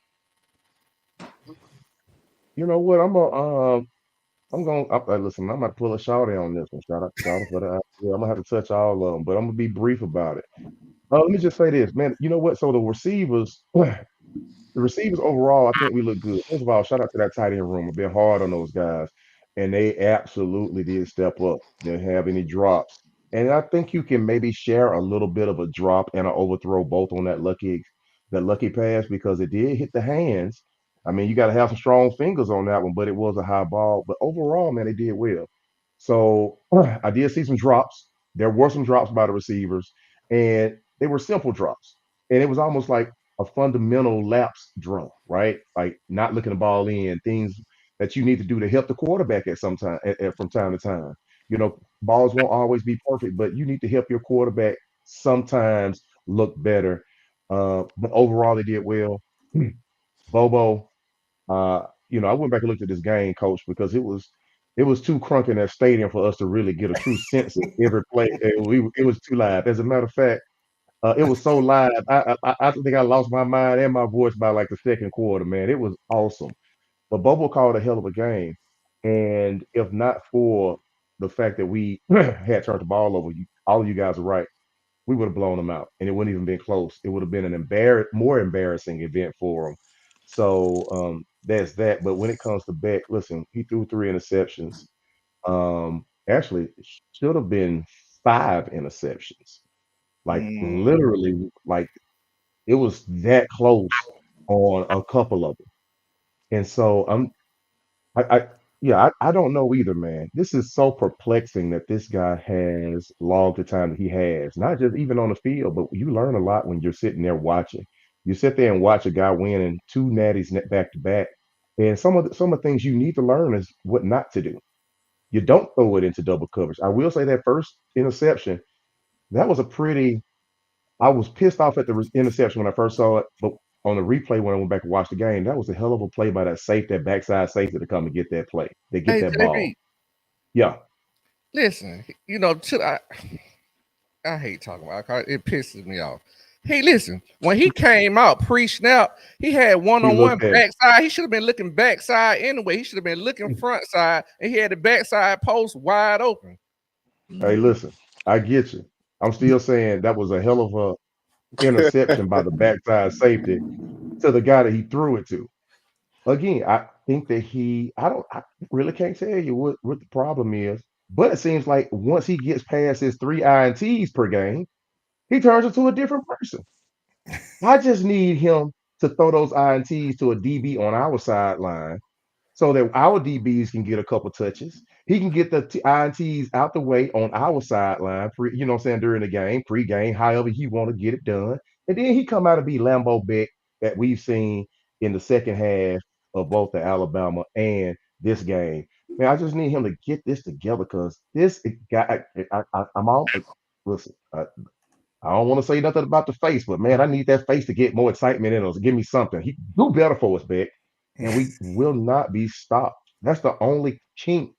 You know what? Listen. I'm gonna pull a shawty on this one. Shout out for the idea. I'm gonna have to touch all of them, but I'm gonna be brief about it. Let me just say this, man. You know what? So the receivers overall, I think we look good. First of all, shout out to that tight end room. I've been hard on those guys, and they absolutely did step up. Didn't have any drops, and I think you can maybe share a little bit of a drop and an overthrow both on that lucky pass because it did hit the hands. I mean, you got to have some strong fingers on that one, but it was a high ball. But overall, man, they did well. So I did see some drops. There were some drops by the receivers, and they were simple drops, and it was almost like a fundamental lapse drop, right? Like not looking the ball in, things that you need to do to help the quarterback from time to time. Balls won't always be perfect, but you need to help your quarterback sometimes look better. But overall, they did well. Bobo, I went back and looked at this game, coach, because it was too crunk in that stadium for us to really get a true sense of every play. It was too live. As a matter of fact, it was so live. I think I lost my mind and my voice by like the second quarter, man. It was awesome. But Bobo called a hell of a game. And if not for the fact that we had turned the ball over, all of you guys are right. We would have blown them out, and it wouldn't even been close. It would have been an more embarrassing event for them. So that's that. But when it comes to Beck, listen, he threw 3 interceptions. Actually, it should have been 5 interceptions. Like literally, like it was that close on a couple of them. And so Yeah, I don't know either, man. This is so perplexing that this guy has logged the time that he has, not just even on the field, but you learn a lot when you're sitting there watching. You sit there and watch a guy winning two natties back to back, and some of the things you need to learn is what not to do. You don't throw it into double coverage. I will say that first interception, that was a pretty. I was pissed off at the interception when I first saw it, but on the replay when I went back and watched the game, that was a hell of a play by that safety, that backside safety to come and get that play. They get Hey, that ball. JB, Yeah. listen, I hate talking about it. It pisses me off. Hey, listen, when he came out pre-snap, he had one-on-one backside. He should have been looking backside anyway. He should have been looking front side, and he had the backside post wide open. Hey, listen, I get you. I'm still saying that was a hell of a interception by the backside safety to the guy that he threw it to. Again, I think that I really can't tell you what the problem is, but it seems like once he gets past his 3 INTs per game, he turns into a different person. I just need him to throw those INTs to a DB on our sideline so that our DBs can get a couple touches. He can get the INTs out the way on our sideline, you know what I'm saying, during the game, pre-game, however he want to get it done. And then he come out and be Lambeau Beck that we've seen in the second half of both the Alabama and this game. Man, I just need him to get this together because this guy, I'm all, listen, I don't want to say nothing about the face, but man, I need that face to get more excitement in us. Give me something. He do better for us, Beck, and we will not be stopped. That's the only chink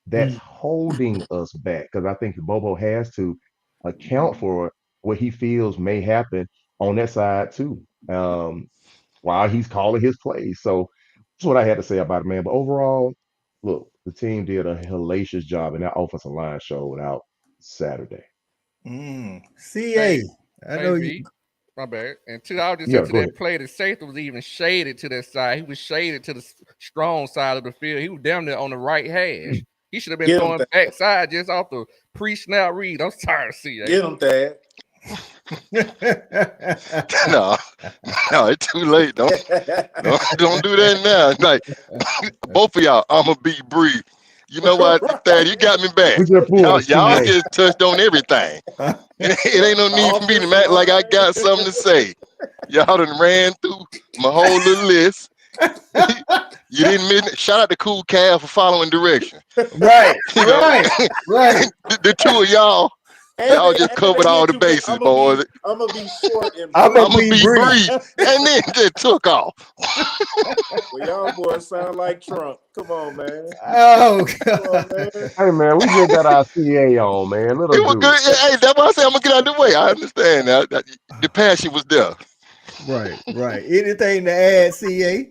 that's holding us back because I think Bobo has to account for what he feels may happen on that side too, while he's calling his plays. So that's what I had to say about it, man. But overall, look, the team did a hellacious job, and that offensive line showed out Saturday. CA. I know you. My bad. And I was just Yeah, into that play, the safety was even shaded to that side. He was shaded to the strong side of the field. He was down there on the right hash. He should have been throwing backside just off the pre-snap read. I'm sorry, CA. Get him, Thad. No, it's too late. Don't do that now. Like both of y'all, I'ma be brief. You know what, Thad? You got me back. Y'all just touched on everything. It ain't no need for me to act like I got something to say. Y'all done ran through my whole little list. You didn't miss it. Shout out to Cool Cal for following direction. Right, right. The two of y'all. Y'all just covered all the bases, boys. I'm gonna be short and I'm gonna be brief, and then just took off. Well, y'all boys sound like Trump. Come on, man. Oh, God. Man. Hey, man, we just got our CA on, man. Let us do Good. Hey, that's why I said I'm gonna get out of the way. I understand now. The passion was there. Right. Anything to add, CA?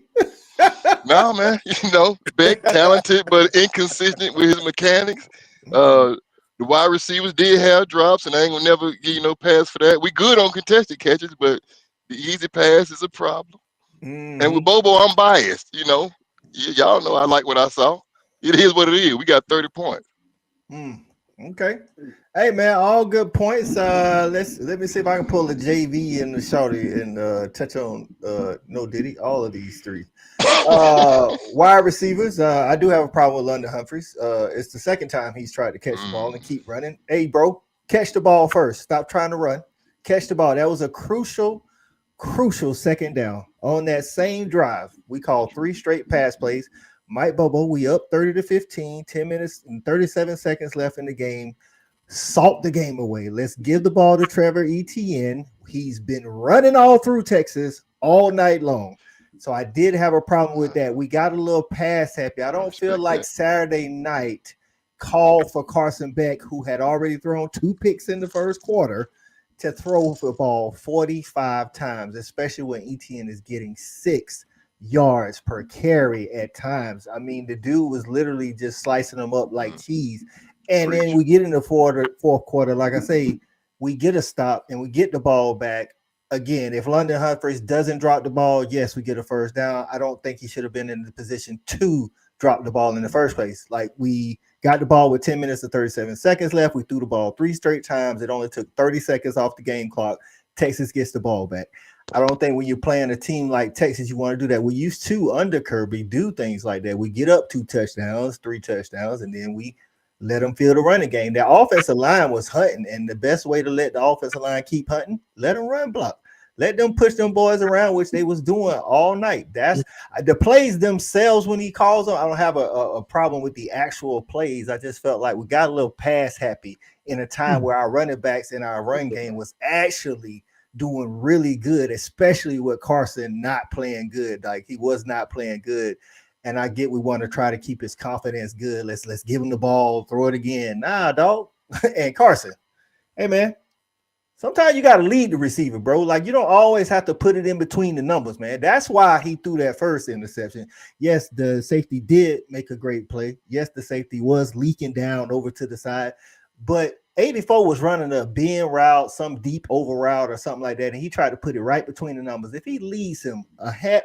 No, man. You know, Beck, talented but inconsistent with his mechanics. The wide receivers did have drops, and I ain't gonna never give you no pass for that. We good on contested catches, but the easy pass is a problem. And with Bobo, I'm biased. You know, y'all know I like what I saw. It is what it is. We got 30 points. Okay. Hey man, all good points. Let me see if I can pull the JV and the Shorty and touch on No Diddy, all of these three. Wide receivers. I do have a problem with London Humphreys. It's the second time he's tried to catch the ball and keep running. Hey, bro, catch the ball first. Stop trying to run. Catch the ball. That was a crucial second down on that same drive. We called 3 straight pass plays. Mike Bobo, we up 30-15, 10 minutes and 37 seconds left in the game. Salt the game away. Let's give the ball to Trevor Etienne. He's been running all through Texas all night long. So I did have a problem with that. We got a little pass happy. I don't feel like Saturday night called for Carson Beck, who had already thrown 2 picks in the first quarter, to throw the ball 45 times, especially when Etienne is getting 6 yards per carry at times. I mean, the dude was literally just slicing them up like cheese. And then we get in the fourth quarter, like I say, we get a stop and we get the ball back. Again, if London Humphreys doesn't drop the ball, yes, we get a first down. I don't think he should have been in the position to drop the ball in the first place. Like, we got the ball with 10 minutes and 37 seconds left. We threw the ball 3 straight times. It only took 30 seconds off the game clock. Texas gets the ball back. I don't think when you're playing a team like Texas, you want to do that. We used to, under Kirby, do things like that. We get up 2 touchdowns, 3 touchdowns, and then we let them feel the running game. Their offensive line was hunting, and the best way to let the offensive line keep hunting, let them run block. Let them push them boys around, which they was doing all night. That's the plays themselves when he calls them. I don't have a problem with the actual plays. I just felt like we got a little pass happy in a time where our running backs and our run game was actually doing really good, especially with Carson not playing good. Like he was not playing good. And I get we want to try to keep his confidence good. Let's give him the ball, throw it again. Nah, dog. And Carson, hey man, sometimes you got to lead the receiver, bro. Like you don't always have to put it in between the numbers, man. That's why he threw that first interception. Yes, the safety did make a great play. Yes, the safety was leaking down over to the side, but 84 was running a bend route, some deep over route or something like that, and he tried to put it right between the numbers. If he leads him a half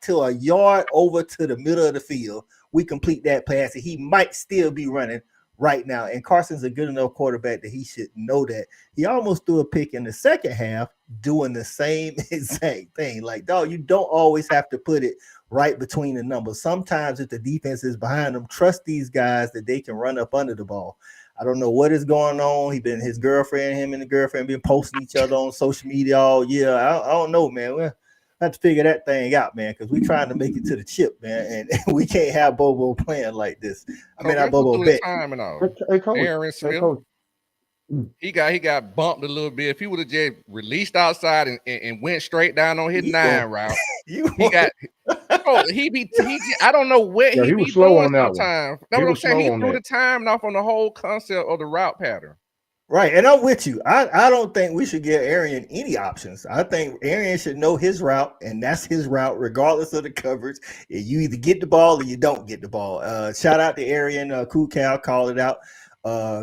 to a yard over to the middle of the field, we complete that pass, and he might still be running right now. And Carson's a good enough quarterback that he should know that. He almost threw a pick in the second half doing the same exact thing. Like, dog, you don't always have to put it right between the numbers. Sometimes if the defense is behind them, trust these guys that they can run up under the ball. I don't know what is going on. Him and the girlfriend been posting each other on social media all year. I don't know, man. We'll have to figure that thing out, man, because we're trying to make it to the chip, man, and we can't have Bobo playing like this. I mean, not Bobo bet. Aaron Smith. He got bumped a little bit. If he would have just released outside and went straight down on his 9 route, I don't know what he was slow on that time. That's what I'm saying. He threw the time off on the whole concept of the route pattern. Right, and I'm with you. I don't think we should give Arian any options. I think Arian should know his route, and that's his route, regardless of the coverage. You either get the ball or you don't get the ball. Shout out to Arian. Cool Cal called it out.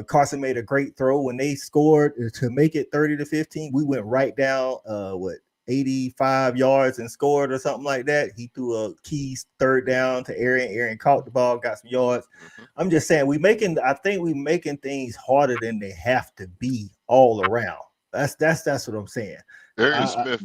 Carson made a great throw when they scored to make it 30-15. We went right down 85 yards and scored or something like that. He threw a key third down to Arian. Arian caught the ball, got some yards. I'm just saying I think we're making things harder than they have to be all around. That's what I'm saying. Aaron Smith.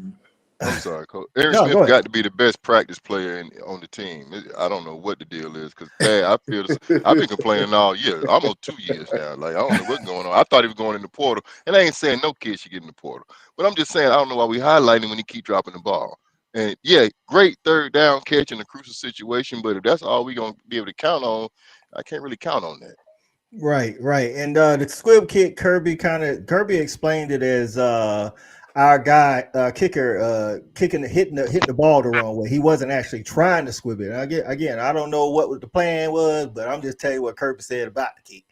I'm sorry, Coach. Aaron Smith got to be the best practice player on the team. I don't know what the deal is because I've been complaining all year, almost 2 years now. Like I don't know what's going on. I thought he was going in the portal, and I ain't saying no kid should get in the portal, but I'm just saying I don't know why we highlighting when he keep dropping the ball. And yeah, great third down catch in a crucial situation, but if that's all we gonna be able to count on, I can't really count on that. Right. And the squib kick, Kirby explained it as our guy kicker hitting the ball the wrong way. He wasn't actually trying to squib it. Again, I don't know what the plan was, but I'm just telling you what Kirby said about the kick.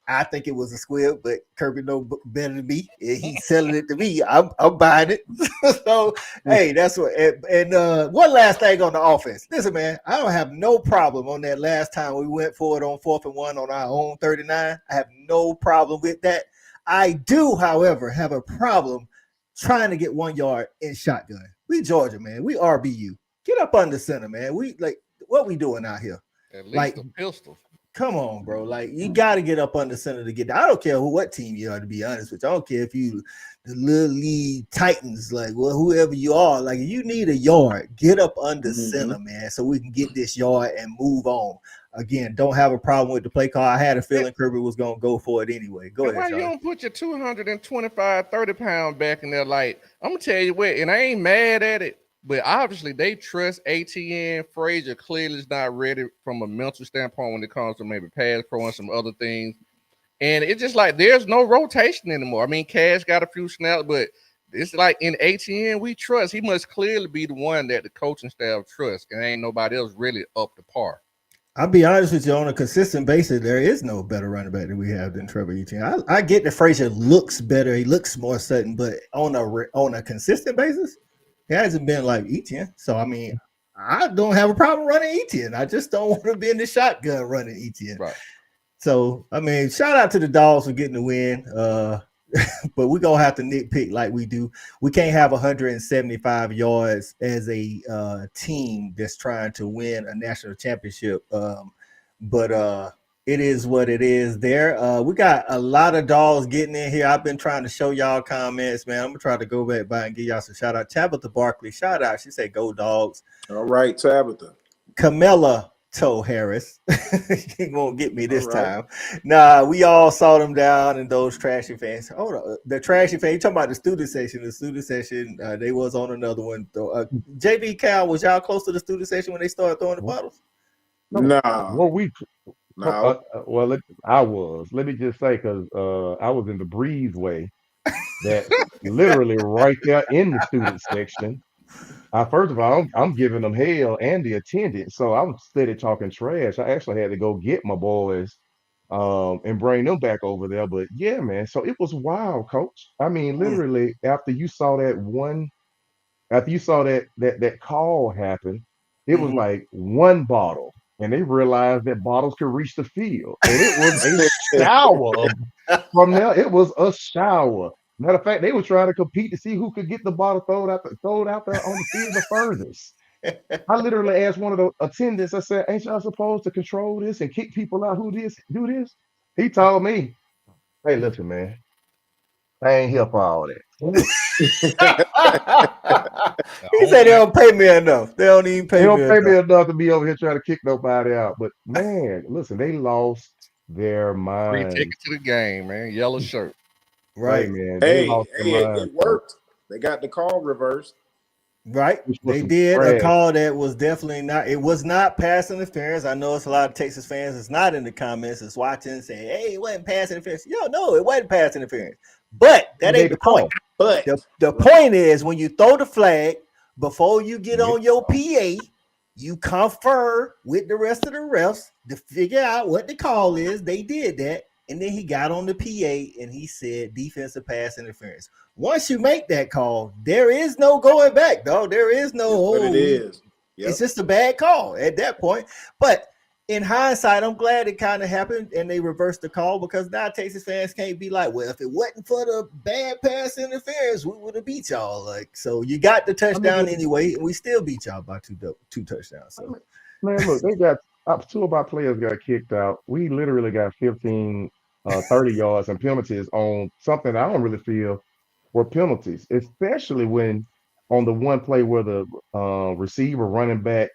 I think it was a squib, but Kirby knows better than me. He's selling it to me. I'm buying it. So hey, that's what. And one last thing on the offense. Listen, man, I don't have no problem on that last time we went for it on 4th and 1 on our own 39. I have no problem with that. I do, however, have a problem trying to get 1 yard in shotgun. We Georgia, man. We RBU. Get up under center, man. We like what we doing out here. At least a pistol. Come on, bro. Like you got to get up under center to get. I don't care what team you are. To be honest with you, I don't care if you the Little League Titans, like whoever you are. Like you need a yard. Get up under center, man, so we can get this yard and move on. Again, don't have a problem with the play call. I had a feeling Kirby was gonna go for it anyway. Go ahead. Why you don't put your 225, 30-pound back in there? Like I'm gonna tell you what, and I ain't mad at it. But obviously, they trust ATN. Frazier clearly is not ready from a mental standpoint when it comes to maybe pass pro and some other things. And it's just like there's no rotation anymore. I mean, Cash got a few snaps, but it's like in ATN, we trust. He must clearly be the one that the coaching staff trusts, and ain't nobody else really up to par. I'll be honest with you, on a consistent basis, there is no better running back that we have than Trevor Etienne. I get that Frazier looks better. He looks more certain, but on a consistent basis, it hasn't been like Etienne. So, I mean, I don't have a problem running Etienne. I just don't want to be in the shotgun running Etienne. Right. So, I mean, shout out to the Dogs for getting the win. But we're going to have to nitpick like we do. We can't have 175 yards as a team that's trying to win a national championship. But it is what it is there. We got a lot of dogs getting in here. I've been trying to show y'all comments, man. I'm gonna try to go back by and give y'all some shout out. Tabitha Barkley, shout out. She said, "Go Dogs." All right, Tabitha. Camilla Toe Harris. He won't get me this time. Nah, we all saw them down in those trashy fans. Hold on. The trashy fan, you talking about the student section. The student section, they was on another one. JV Cal, was y'all close to the student section when they started throwing the bottles? No. Well, I was. Let me just say, because I was in the breezeway that literally right there in the student section. First of all, I'm giving them hell and the attendant, so I'm steady talking trash. I actually had to go get my boys and bring them back over there. But yeah, man, so it was wild, coach. I mean, literally, after you saw that call happen, it was like one bottle, and they realized that bottles could reach the field, and it was a shower from there. It was a shower. Matter of fact, they were trying to compete to see who could get the bottle thrown out there on the field the furthest. I literally asked one of the attendants, I said, "Ain't y'all supposed to control this and kick people out who do this?" He told me, "Hey, listen, man, I ain't here for all that." He said they don't pay me enough. They don't even pay me enough to be over here trying to kick nobody out. But man, listen, they lost their mind. Free ticket to the game, man. Yellow shirt. Right, man. It worked. They got the call reversed. Right, they did a call that was definitely not. It was not pass interference. I know it's a lot of Texas fans. It's not in the comments. It's watching and saying, "Hey, it wasn't pass interference." No, it wasn't pass interference. But that ain't the point. But the point is, when you throw the flag before you get on your PA, you confer with the rest of the refs to figure out what the call is. They did that. And then he got on the PA and he said defensive pass interference. Once you make that call, there is no going back, dog. There is no. But it is. Yep. It's just a bad call at that point. But in hindsight, I'm glad it kind of happened and they reversed the call, because now Texas fans can't be like, "Well, if it wasn't for the bad pass interference, we would have beat y'all." Like, so you got the touchdown anyway, and we still beat y'all by two touchdowns. So, man, look, they got two of our players got kicked out. We literally got 15, 30 yards and penalties on something I don't really feel were penalties, especially when on the one play where the receiver running back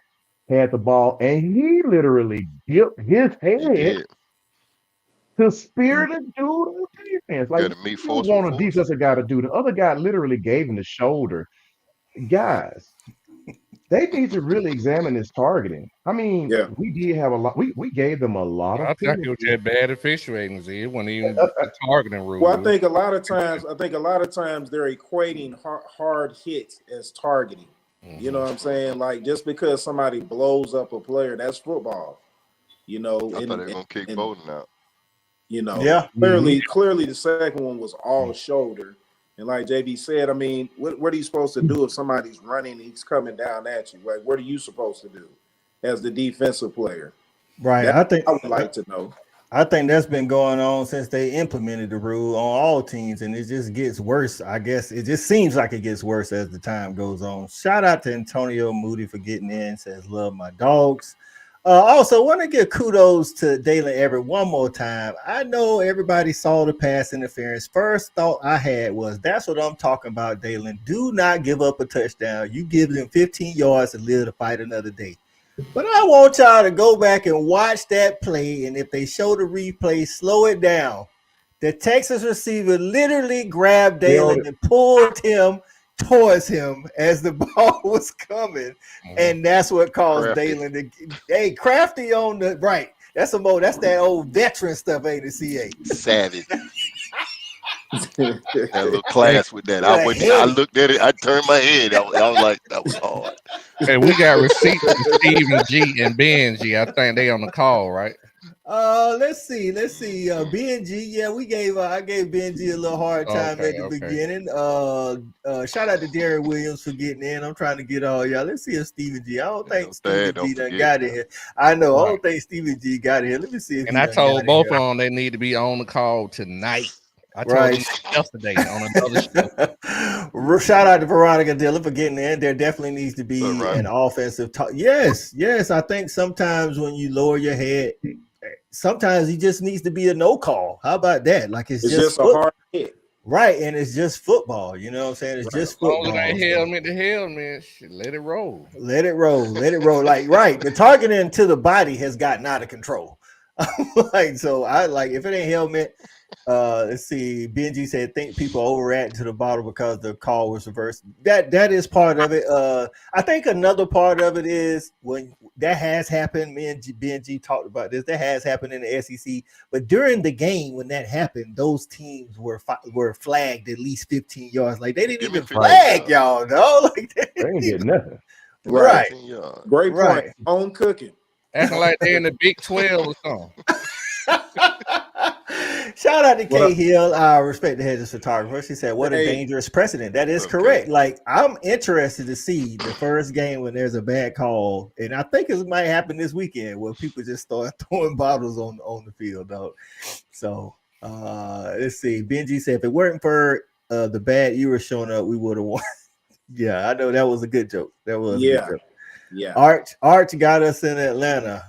had the ball and he literally dipped his head to spear the dude on defense. Like, you don't want a defensive guy to do. The other guy literally gave him the shoulder. Guys, they need to really examine this targeting. I mean, we did have a lot. We gave them a lot of. I think it was just bad officiating. It wasn't even the targeting rule. Well, I think a lot of times they're equating hard hits as targeting. Mm-hmm. You know what I'm saying? Like, just because somebody blows up a player, that's football. You know, I thought they were gonna kick Bowden out. You know, clearly the second one was all shoulder. And like JB said, I mean, what are you supposed to do if somebody's running, he's coming down at you? Like, what are you supposed to do as the defensive player? Right. I would like to know. I think that's been going on since they implemented the rule on all teams, and it just gets worse. I guess it just seems like it gets worse as the time goes on. Shout out to Antonio Moody for getting in, says, "Love my dogs." Also, want to give kudos to Dalen Everett one more time. I know everybody saw the pass interference. First thought I had was, that's what I'm talking about, Dalen. Do not give up a touchdown. You give them 15 yards to live to fight another day. But I want y'all to go back and watch that play, and if they show the replay, slow it down. The Texas receiver literally grabbed Dalen and pulled him towards him as the ball was coming, and that's what caused Dalen to crafty on the right. That's that old veteran stuff, ain't it, CA? Savage. Had a little class with that. I looked at it, I turned my head. I was like, that was hard. Hey, we got receipts from Stephen G and Ben G. I think they on the call, right? Let's see. BNG, yeah, I gave BNG a little hard time at the beginning. Shout out to Darren Williams for getting in. I'm trying to get all y'all. Let's see if Stephen G. I don't think Stephen G done got in here. I know. I don't think Stephen G got in here. Let me see if. And I told both of them they need to be on the call tonight. I told them yesterday on another show. Shout out to Veronica Dillon for getting in. There definitely needs to be an offensive talk. Yes. I think sometimes when you lower your head, sometimes he just needs to be a no call. How about that? Like it's just a hard hit. Right, and it's just football. You know what I'm saying? It's just football. That helmet, shit, let it roll. Let it roll. Let it roll. Like, right, the targeting to the body has gotten out of control. Like, so I like if it ain't helmet. Let's see. Benji said, "Think people overreact to the bottle because the call was reversed." That is part of it. I think another part of it is when that has happened. Me and Benji talked about this. That has happened in the SEC. But during the game when that happened, those teams were flagged at least 15 yards. Like they didn't even flag y'all, no. Like they didn't get nothing. Right. Great point. Own cooking. Acting like they're in the Big 12 or something. Shout out to Kay Hill, Respect the Hedges photographer. She said, "What a dangerous precedent." That is correct. Like, I'm interested to see the first game when there's a bad call, and I think it might happen this weekend where people just start throwing bottles on the field, dog. So let's see. Benji said, "If it weren't for the bad you were showing up, we would have won." Yeah, I know that was a good joke. That was a good joke. Yeah. Arch got us in Atlanta.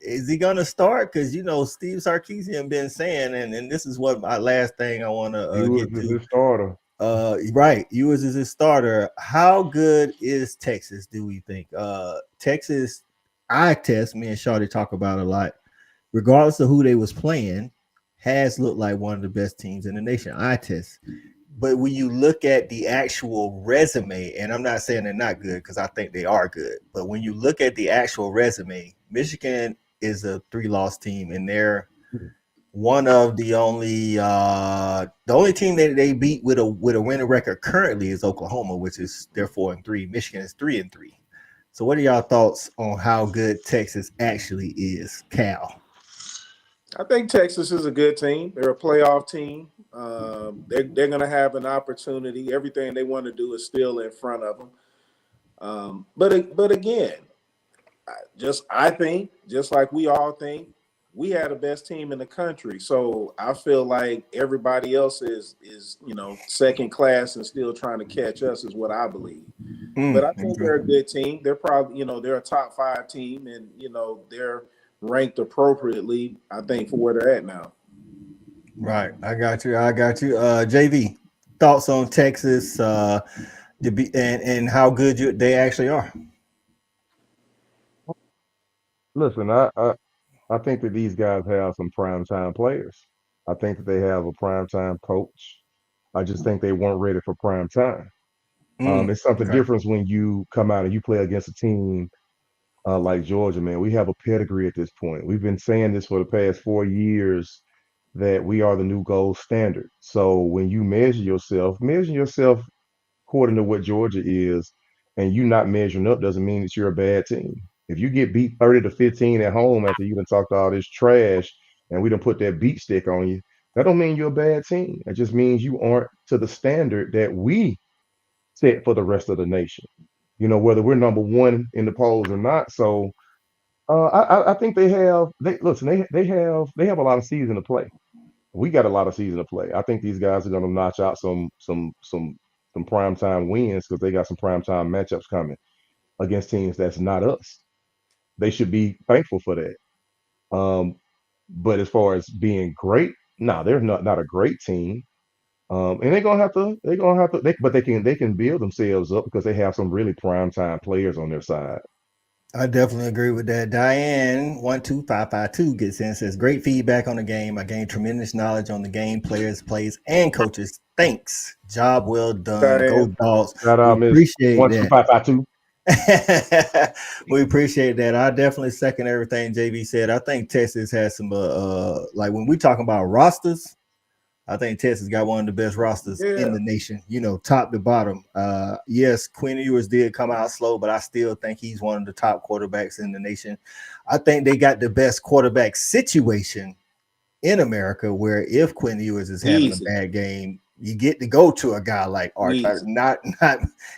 Is he gonna start? Because Steve Sarkisian been saying, and this is what my last thing I want to get to. His starter. Right, Ewers is his starter. How good is Texas? Do we think? Texas, eye test. Me and Shawty talk about a lot. Regardless of who they was playing, has looked like one of the best teams in the nation. Eye test. But when you look at the actual resume, and I'm not saying they're not good because I think they are good, but when you look at the actual resume, Michigan is a 3-loss team, and they're one of the only team that they beat with a winning record currently is Oklahoma, which is they're 4-3. Michigan is 3-3. So, what are y'all thoughts on how good Texas actually is, Cal? I think Texas is a good team. They're a playoff team. They're going to have an opportunity. Everything they want to do is still in front of them. But again, I think, just like we all think, we had the best team in the country. So I feel like everybody else is second class and still trying to catch us is what I believe. But I think they're a good team. They're probably, they're a top 5 team, and they're ranked appropriately, I think, for where they're at now. Right. I got you. JV, thoughts on Texas and how good they actually are? Listen, I think that these guys have some primetime players. I think that they have a primetime coach. I just think they weren't ready for prime time. It's something different when you come out and you play against a team like Georgia, man. We have a pedigree at this point. We've been saying this for the past 4 years that we are the new gold standard. So when you measure yourself according to what Georgia is, and you not measuring up doesn't mean that you're a bad team. If you get beat 30-15 at home after you done talked all this trash and we done put that beat stick on you, that don't mean you're a bad team. It just means you aren't to the standard that we set for the rest of the nation. Whether we're number one in the polls or not. So I think they have a lot of season to play. We got a lot of season to play. I think these guys are going to notch out some primetime wins because they got some primetime matchups coming against teams that's not us. They should be thankful for that. But as far as being great, they're not a great team. And they can build themselves up because they have some really primetime players on their side. I definitely agree with that. Diane 12552 gets in and says, "Great feedback on the game. I gained tremendous knowledge on the game, players, plays, and coaches. Thanks. Job well done. Go Dogs." Shout out, Miss 12552. We appreciate that. I definitely second everything JV said. I think Texas has some like when we talking about rosters, I think Texas got one of the best rosters in the nation, top to bottom. Yes, Quinn Ewers did come out slow, but I still think he's one of the top quarterbacks in the nation. I think they got the best quarterback situation in America, where if Quinn Ewers is having a bad game, you get to go to a guy like Arch. Not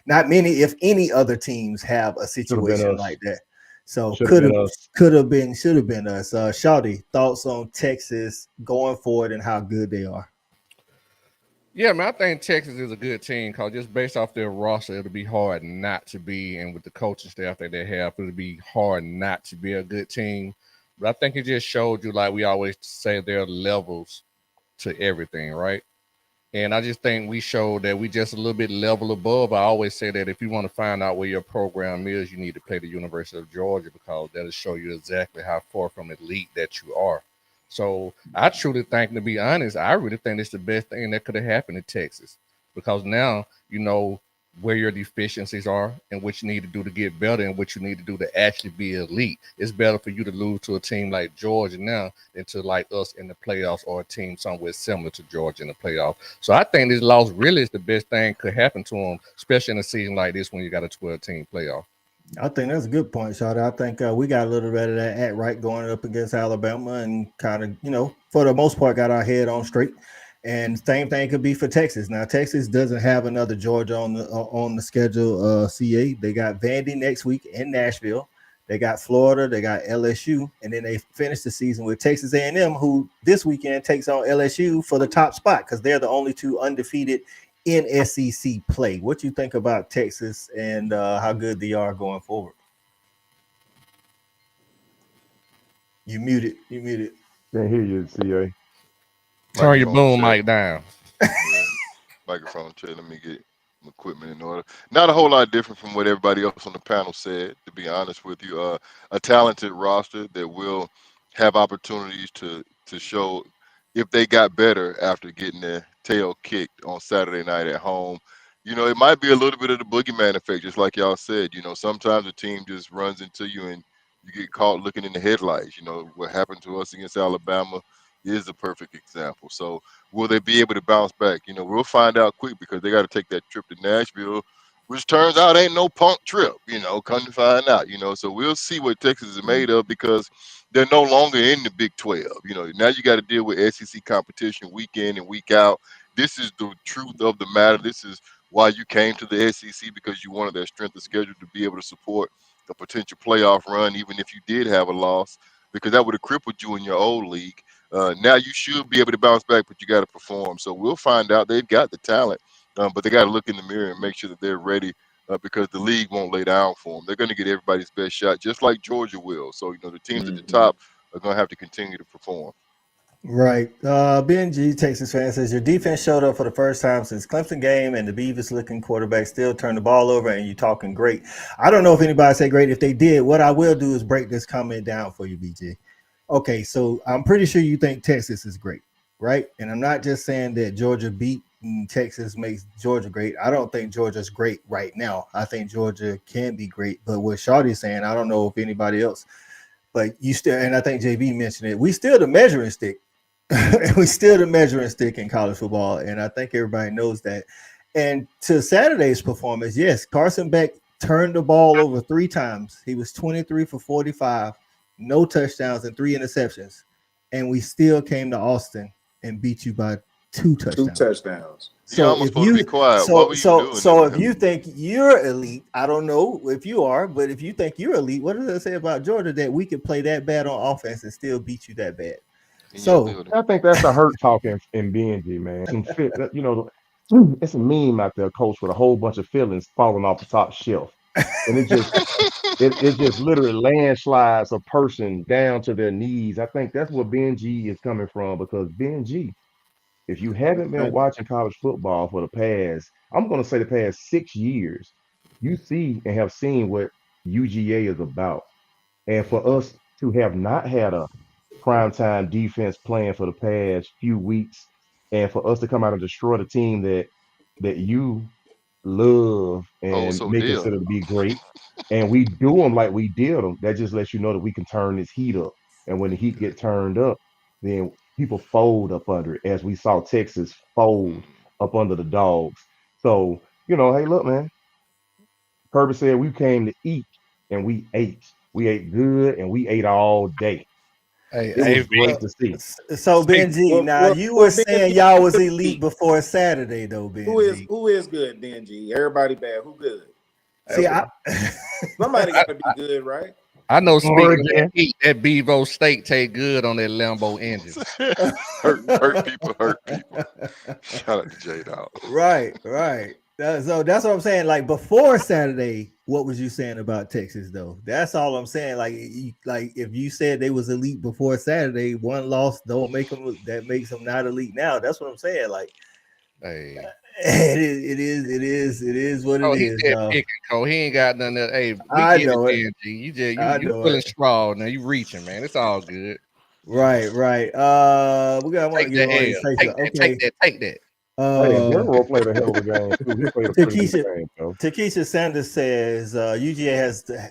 many, if any, other teams have a situation like that. So should have been us. Shawty, thoughts on Texas going forward and how good they are? Yeah, man, I think Texas is a good team because just based off their roster, it'll be hard not to be, and with the coaching staff that they have, it'll be hard not to be a good team. But I think it just showed you, like we always say, there are levels to everything, right? And I just think we showed that we just a little bit level above. I always say that if you want to find out where your program is, you need to play the University of Georgia, because that'll show you exactly how far from elite that you are. So I truly think, to be honest, I really think it's the best thing that could have happened in Texas, because now you know where your deficiencies are and what you need to do to get better and what you need to do to actually be elite. It's better for you to lose to a team like Georgia now than to like us in the playoffs, or a team somewhere similar to Georgia in the playoffs. So I think this loss really is the best thing could happen to them, especially in a season like this when you got a 12-team playoff. I think that's a good point, Shawty. I think we got a little bit of that at right going up against Alabama, and kind of, for the most part, got our head on straight. And same thing could be for Texas. Now, Texas doesn't have another Georgia on the schedule. CA, they got Vandy next week in Nashville. They got Florida. They got LSU, and then they finish the season with Texas A&M, who this weekend takes on LSU for the top spot because they're the only two undefeated in SEC play. What you think about Texas and how good they are going forward? You muted. Can't hear you, CA. Turn your boom mic down. Yeah, microphone check. Let me get my equipment in order. Not a whole lot different from what everybody else on the panel said, to be honest with you. A talented roster that will have opportunities to show if they got better after getting their tail kicked on Saturday night at home. It might be a little bit of the boogeyman effect, just like y'all said. Sometimes a team just runs into you and you get caught looking in the headlights. What happened to us against Alabama is a perfect example. So will they be able to bounce back? We'll find out quick, because they got to take that trip to Nashville, which turns out ain't no punk trip, come to find out, so we'll see what Texas is made of, because they're no longer in the Big 12. Now you got to deal with SEC competition week in and week out. This is the truth of the matter. This is why you came to the SEC, because you wanted that strength of schedule to be able to support a potential playoff run, even if you did have a loss, because that would have crippled you in your old league. Now you should be able to bounce back, but you got to perform. So we'll find out. They've got the talent, but they got to look in the mirror and make sure that they're ready, because the league won't lay down for them. They're going to get everybody's best shot, just like Georgia will. So, the teams at the top are going to have to continue to perform. Right. Benji, Texas fan, says your defense showed up for the first time since Clemson game, and the Beavers looking quarterback still turned the ball over, and you're talking great. I don't know if anybody said great. If they did, what I will do is break this comment down for you, BJ. Okay, so I'm pretty sure you think Texas is great, right? And I'm not just saying that Georgia beat Texas makes Georgia great. I don't think Georgia's great right now. I think Georgia can be great. But what Shawty's saying, I don't know if anybody else, but you still, and I think JB mentioned it, we still the measuring stick. We still the measuring stick in college football, and I think everybody knows that. And to Saturday's performance, yes, Carson Beck turned the ball over 3 times. He was 23 for 45, no touchdowns and 3 interceptions, and we still came to Austin and beat you by 2 touchdowns. 2 touchdowns. So if you be quiet. So if you think you're elite, I don't know if you are, but if you think you're elite, what does that say about Georgia that we could play that bad on offense and still beat you that bad? So I think that's a hurt talking in BNG, man. Some fit, it's a meme out there, coach, with a whole bunch of feelings falling off the top shelf, and it just literally landslides a person down to their knees. I think that's where BNG is coming from, because BNG, if you haven't been watching college football for the past, I'm going to say the past 6 years, you see and have seen what UGA is about, and for us to have not had a primetime defense playing for the past few weeks, and for us to come out and destroy the team that you love and may consider to be great, and we do them like we did them, that just lets you know that we can turn this heat up. And when the heat get turned up, then people fold up under it, as we saw Texas fold up under the Dogs. So, hey, look, man, Kirby said we came to eat, and we ate. We ate good, and we ate all day. It was great to see. So Benji, now you were saying y'all was elite before Saturday, though, Benji. Who is good, Benji? Everybody bad. Who good? See, somebody got to be good, right? I know. Speaking of heat, that Bevo steak taste good on that Lambo engine. hurt people. Shout out to J Dog. Right. So that's what I'm saying. Like before Saturday, what was you saying about Texas though? That's all I'm saying. Like if you said they was elite before Saturday, one loss don't make them, that makes them not elite now. That's what I'm saying. Like, Hey, it is what it he is. just picking, Cole. He ain't got nothing. Hey, we I get it, know it. man, G. I You know pulling it. straw now. You reaching, man. It's all good. Right. We got one to Take get that on. L. Okay. Hey, Take that. and Guerrero played a hell of a game too. He played a pretty good game, though. Takesha Sanders says UGA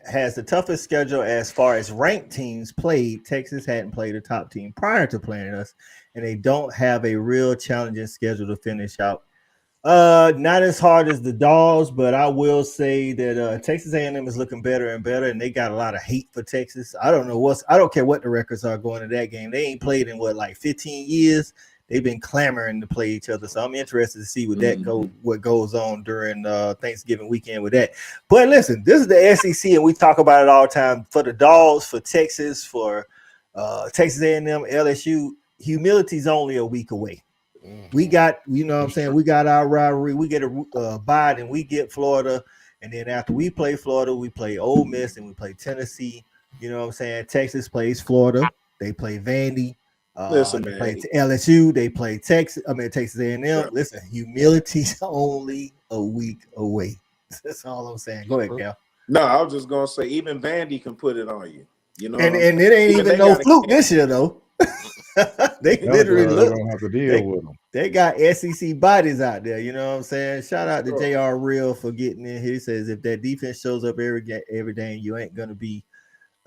has the toughest schedule as far as ranked teams played. Texas hadn't played a top team prior to playing us, and they don't have a real challenging schedule to finish out. Not as hard as the Dogs, but I will say that Texas A&M is looking better and better, and they got a lot of hate for Texas. I don't care what the records are going to that game. They ain't played in 15 years. They've been clamoring to play each other, so I'm interested to see what goes on during Thanksgiving weekend with that. But listen, this is the SEC, and we talk about it all the time. For the Dogs, for Texas, for Texas A&M, LSU, humility's only a week away. We got, what I'm saying, we got our rivalry. We get a bye, and we get Florida, and then after we play Florida, we play Ole Miss, and we play Tennessee. You know what I'm saying? Texas plays Florida. They play Vandy. Listen, they man. play LSU. They play Texas A&M. Yeah. Listen, humility's only a week away. That's all I'm saying. Go ahead, Cal. No, I was just gonna say even Vandy can put it on you. You know, and it ain't even no fluke this year though. They literally don't have to deal with them. They got SEC bodies out there. You know what I'm saying? Shout out to JR Real for getting in here. He says if that defense shows up every day, you ain't gonna be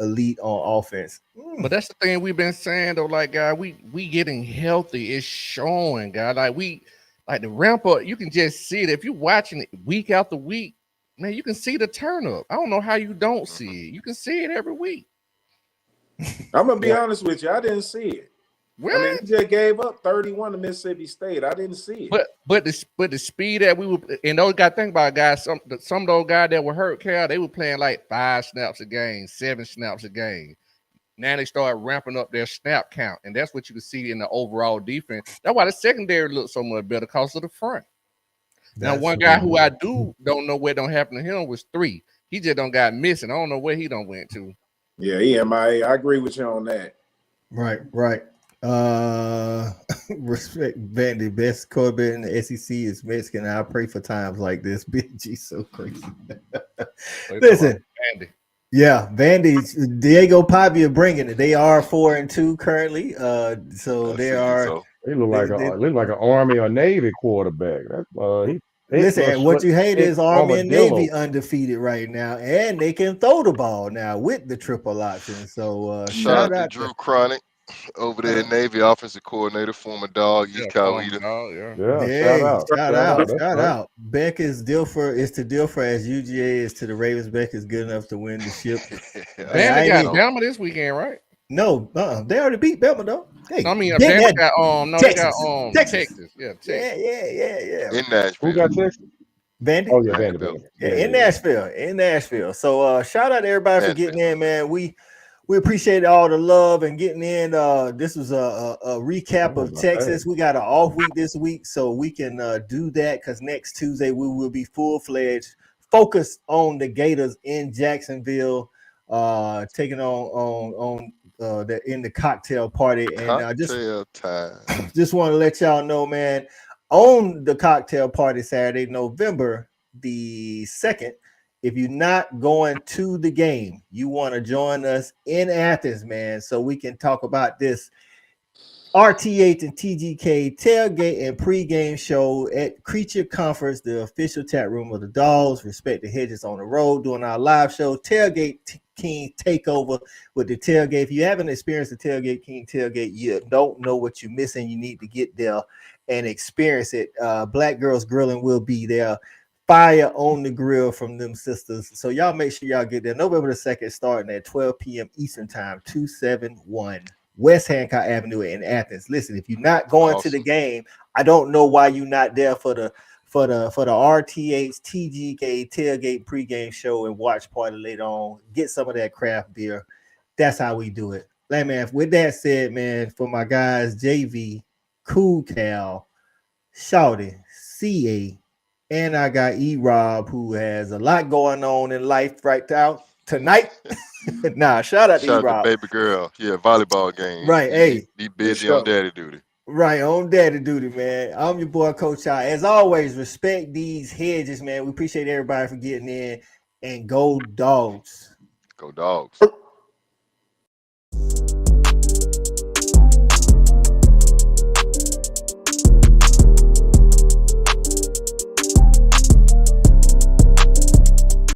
elite on offense. But that's the thing we've been saying though, like God, we getting healthy. It's showing, God. Like the ramp up, you can just see it. If you're watching it week after week, man, you can see the turn up. I don't know how you don't see it. You can see it every week. I'm gonna be honest with you, I didn't see it. What? I mean, he just gave up 31 to Mississippi State. I didn't see it. But the speed that we were, and those got to think about, guys. Some of those guys that were hurt, Cal, they were playing like 5 snaps a game, 7 snaps a game. Now they start ramping up their snap count, and that's what you can see in the overall defense. That's why the secondary looks so much better because of the front. Now, one guy who I don't know what don't happen to him was 3. He just don't got missing. I don't know where he don't went to. Yeah, EMIA. I agree with you on that. Right. Respect Vandy. Best quarterback in the SEC is Mexican. I pray for times like this. BG so crazy. Listen, Vandy. Yeah, Vandy. Diego Pavia bringing it. They are 4-2 currently. So they are. So. They look like an Army or Navy quarterback. That's Listen, what you hate is Army and Navy undefeated right now, and they can throw the ball now with the triple option. So shout out to Drew Chronic over there in Navy, offensive coordinator, former Dog, East Coweta. Shout out. Beck is Dilfer to Dilfer as UGA is to the Ravens. Beck is good enough to win the ship. Vandy got Bama this weekend, right? No, they already beat Bama though. Hey, I mean, Bama got Texas. They got Texas. Yeah, Texas. Yeah. In Nashville. Who got Texas? Vandy. Oh yeah, Vandy. Yeah, in Nashville. So shout out to everybody for getting in, man. We appreciate all the love and getting in. This was a recap of Texas. We got an off week this week, so we can do that because next Tuesday we will be full-fledged, focused on the Gators in Jacksonville, taking on in the cocktail party. And just want to let y'all know, man, on the cocktail party Saturday, November the 2nd. If you're not going to the game, you want to join us in Athens, man, so we can talk about this RTH and TGK tailgate and pregame show at Creature Conference, the official chat room of the Dogs. Respect the Hedges on the road, doing our live show, Tailgate King Takeover with the tailgate. If you haven't experienced the Tailgate King tailgate, you don't know what you're missing. You need to get there and experience it. Black Girls Grilling will be there. Fire on the grill from them sisters. So y'all make sure y'all get there. November the 2nd, starting at 12 p.m. Eastern Time, 271 West Hancock Avenue in Athens. Listen, if you're not going to the game, I don't know why you're not there for the RTH TGK tailgate pregame show and watch party later on. Get some of that craft beer. That's how we do it. Like, man, with that said, man, for my guys, JV, Cool Cal, Shawty, CA, And I got E-Rob, who has a lot going on in life right now tonight. Nah, shout out to Shout out to E-Rob. baby girl. Yeah, volleyball game. Right, He busy on daddy duty. Right, on daddy duty, man. I'm your boy, Coach I. As always, respect these hedges, man. We appreciate everybody for getting in. And go Dogs. Go Dogs.